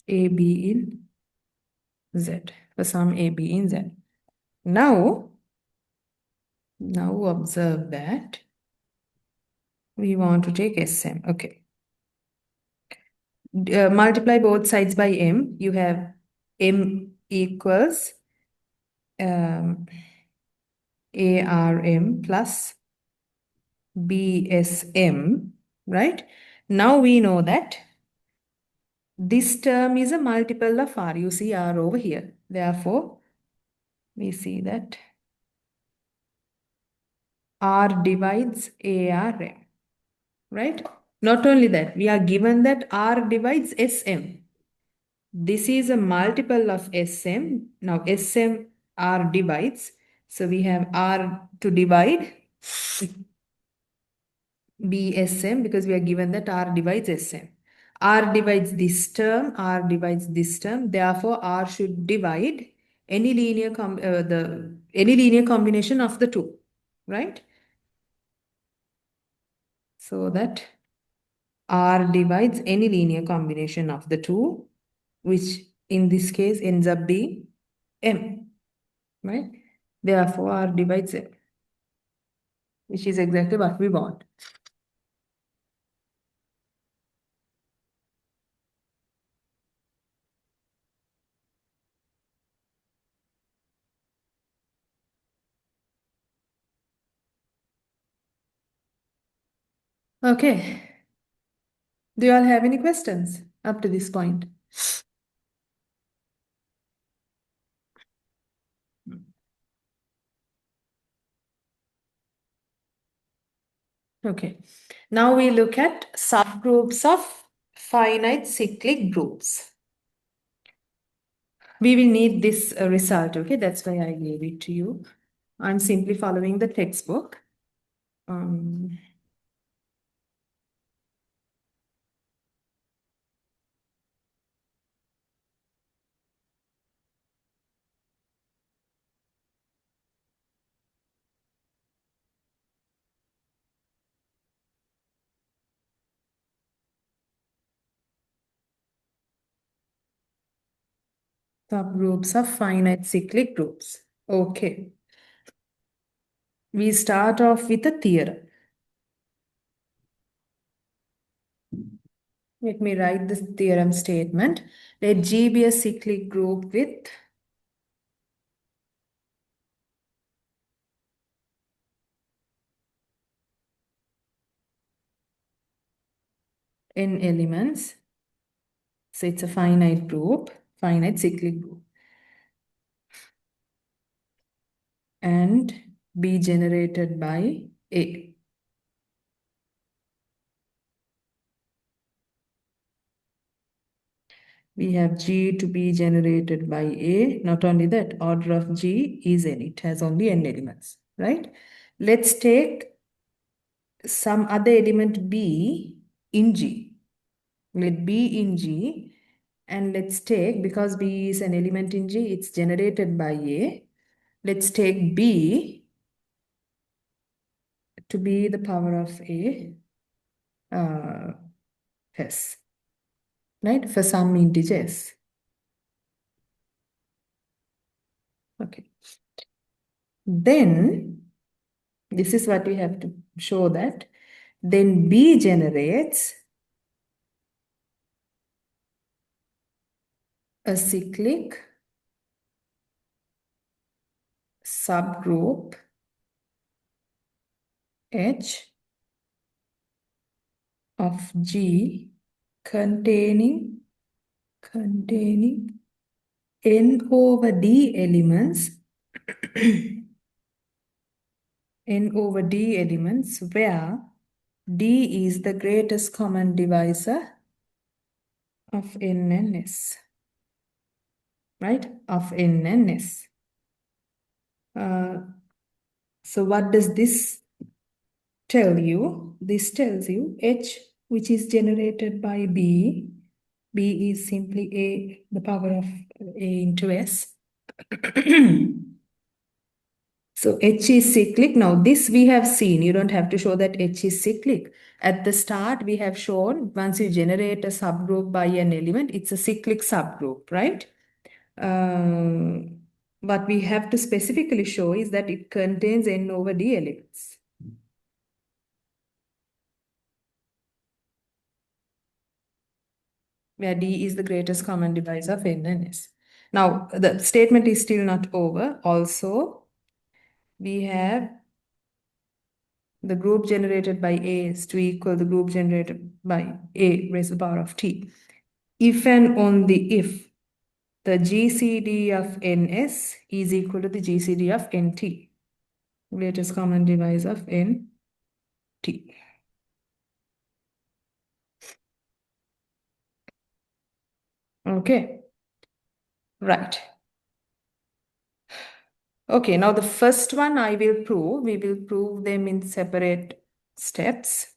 AB in Z, for some AB in Z. Now observe that we want to take SM. Okay. Multiply both sides by M. You have M equals ARM plus BSM, right? Now we know that this term is a multiple of R. You see R over here. Therefore, we see that R divides ARM, right? Not only that, we are given that R divides SM. This is a multiple of SM. Now SM R divides. So we have R to divide BSM because we are given that R divides SM. R divides this term, R divides this term. Therefore, R should divide any any linear combination of the two, right? So that R divides any linear combination of the two, which in this case ends up being M, right? Therefore, R divides M, which is exactly what we want. Okay. Do you all have any questions up to this point? Okay. Now we look at subgroups of finite cyclic groups. We will need this result, okay? That's why I gave it to you. I'm simply following the textbook. Um, Subgroups of finite cyclic groups. Okay. We start off with a theorem. Let me write this theorem statement. Let G be a cyclic group with n elements. So it's a finite group, finite cyclic group. And be generated by A. We have G to be generated by A. Not only that, order of G is n. It has only n elements, right? Let's take some other element B in G. Let B in G. And let's take, because B is an element in G, it's generated by A. Let's take B to be the power of A S, right? For some integers. Okay. Then, this is what we have to show that. Then B generates a cyclic subgroup H of G containing n over d elements n over d elements where d is the greatest common divisor of n and s, right? Of n and s. So what does this tell you? This tells you H, which is generated by B. B is simply A, the power of A into S. So H is cyclic. Now this we have seen. You don't have to show that H is cyclic. At the start, we have shown once you generate a subgroup by an element, it's a cyclic subgroup, right? What we have to specifically show is that it contains n over d elements. Where d is the greatest common divisor of n and s. Now, the statement is still not over. Also, we have the group generated by A is to equal the group generated by A raised to the power of t. If and only if the GCD of ns is equal to the GCD of nt, greatest common divisor of nt. Okay, right. Okay, now the first one I will prove. We will prove them in separate steps.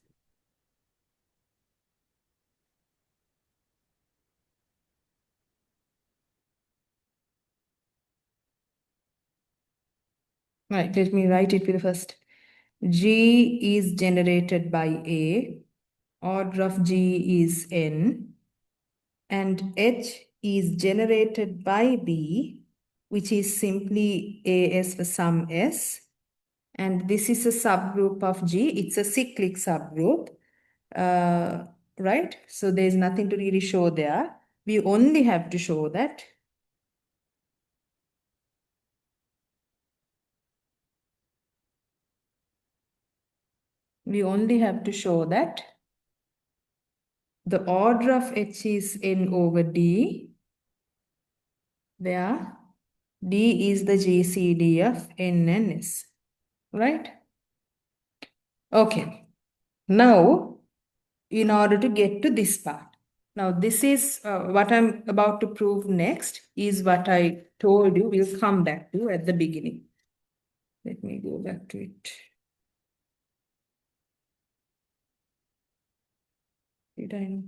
Right, let me write it with the first. G is generated by A. Order of G is n. And H is generated by B, which is simply AS for some S. And this is a subgroup of G. It's a cyclic subgroup, right? So there's nothing to really show there. We only have to show that the order of H is n over D, where D is the GCD of n and S, right? Okay. Now, in order to get to this part. Now, this is what I'm about to prove next is what I told you we'll come back to at the beginning. Let me go back to it. Did I?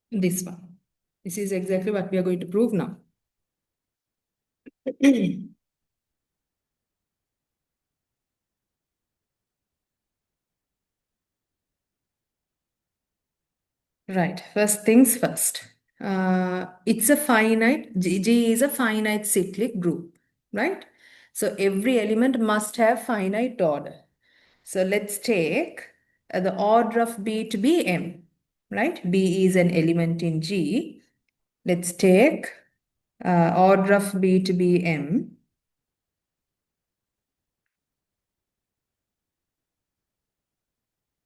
This one. This is exactly what we are going to prove now. Right, first things first. It's a finite, G is a finite cyclic group, right? So every element must have finite order. So let's take the order of B to be M, right? B is an element in G. Let's take order of B to be M.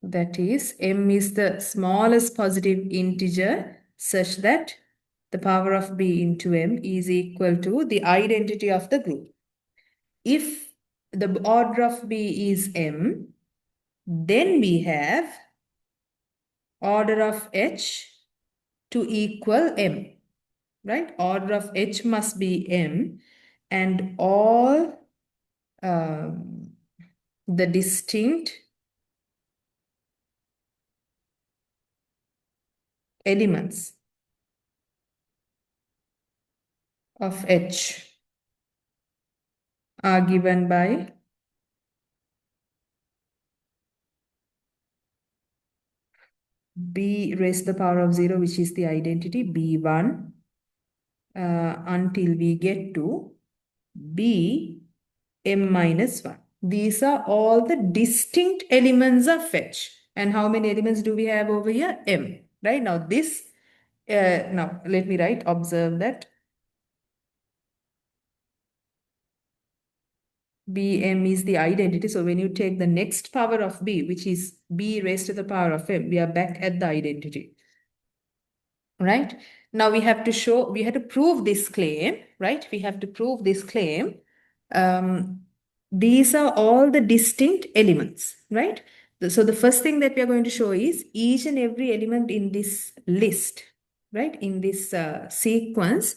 That is, M is the smallest positive integer such that the power of B into M is equal to the identity of the group. If the order of B is M, then we have order of H to equal M, right? Order of H must be M, and all the distinct elements of H are given by B raised to the power of 0, which is the identity B1, until we get to B M minus 1. These are all the distinct elements of H. And how many elements do we have over here? M. Right now, now let me write, observe that Bm is the identity. So when you take the next power of B, which is B raised to the power of M, we are back at the identity. Right? Now we have to prove this claim, right? We have to prove this claim. These are all the distinct elements, right? So the first thing that we are going to show is each and every element in this list, right? In this sequence,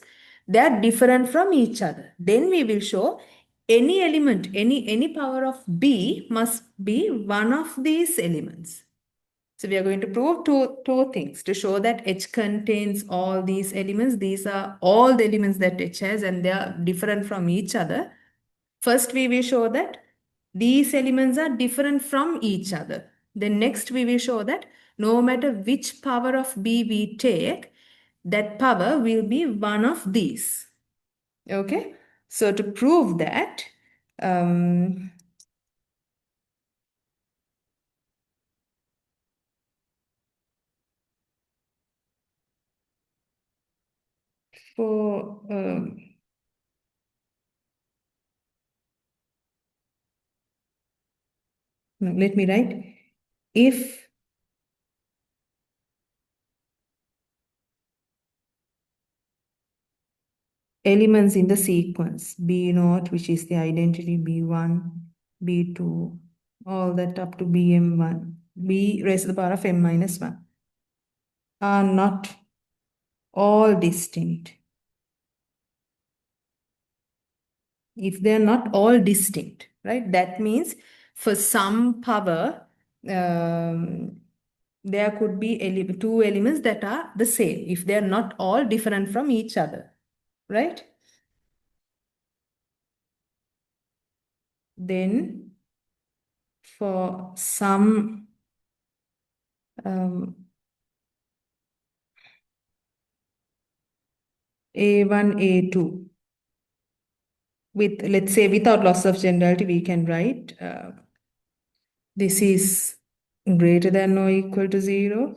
they are different from each other. Then we will show any element, any power of B must be one of these elements. So we are going to prove two things to show that H contains all these elements. These are all the elements that H has and they are different from each other. First, we will show that these elements are different from each other. Then next, we will show that no matter which power of B we take, that power will be one of these. Okay? So to prove that, um, for no, let me write, if elements in the sequence B naught, which is the identity B1, B2, all that up to Bm1, B raised to the power of m minus 1, are not all distinct. If they are not all distinct, right, that means for some power, there could be two elements that are the same if they are not all different from each other, right? Then for some A1, A2, with, let's say, without loss of generality, we can write this is greater than or equal to 0,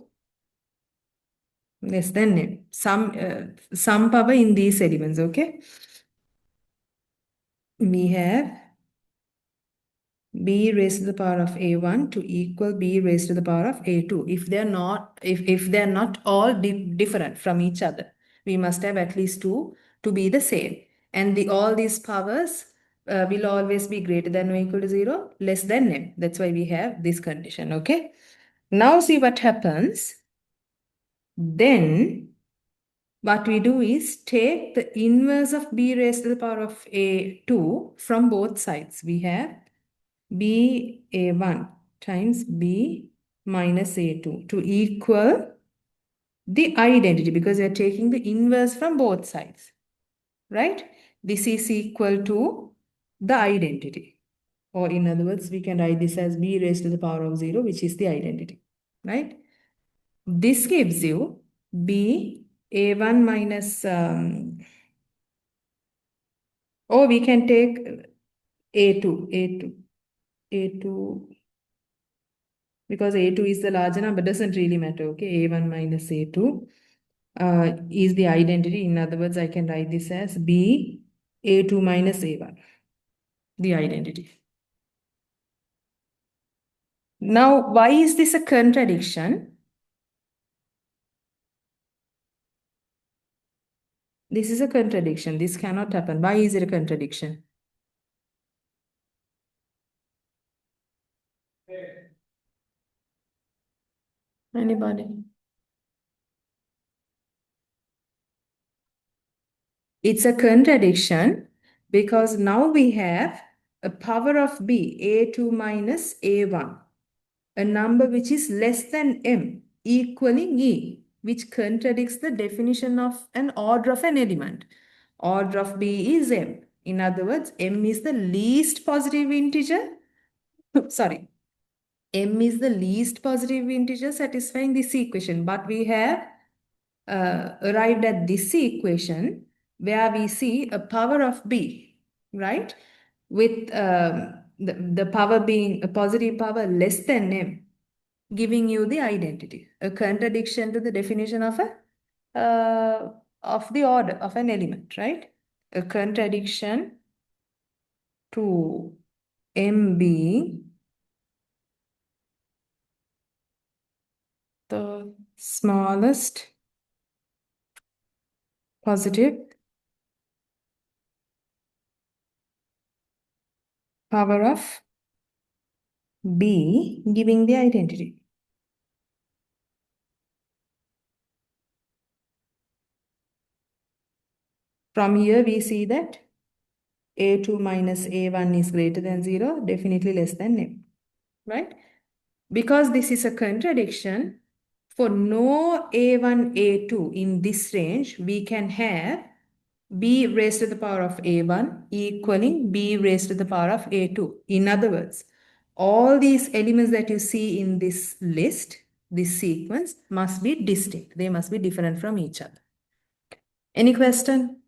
less than n. Some power in these elements, okay? We have B raised to the power of A1 to equal B raised to the power of A2. If they're not all different from each other, we must have at least two to be the same. And all these powers will always be greater than or equal to 0, less than n. That's why we have this condition, okay? Now see what happens. Then what we do is take the inverse of B raised to the power of A2 from both sides. We have B A1 times B minus A2 to equal the identity, because we are taking the inverse from both sides, right? This is equal to the identity. Or in other words, we can write this as B raised to the power of 0, which is the identity, right? This gives you B A1 minus, or we can take A2, because A2 is the larger number, doesn't really matter, okay? A1 minus A2 is the identity. In other words, I can write this as B A2 minus A1, the identity. Now, why is this a contradiction? This is a contradiction. This cannot happen. Why is it a contradiction? Anybody? It's a contradiction because now we have a power of B, A2 minus A1, a number which is less than M, equaling E, which contradicts the definition of an order of an element. Order of B is M. In other words, M is the least positive integer. Sorry, M is the least positive integer satisfying this equation. But we have arrived at this equation where we see a power of B, right? With the power being a positive power less than M, giving you the identity, a contradiction to the definition of the order of an element, right? A contradiction to M being the smallest positive power of B, giving the identity. From here, we see that A2 minus A1 is greater than 0, definitely less than M, right? Because this is a contradiction, for no A1, A2 in this range, we can have B raised to the power of A1 equaling B raised to the power of A2. In other words, all these elements that you see in this list, this sequence, must be distinct. They must be different from each other. Any question?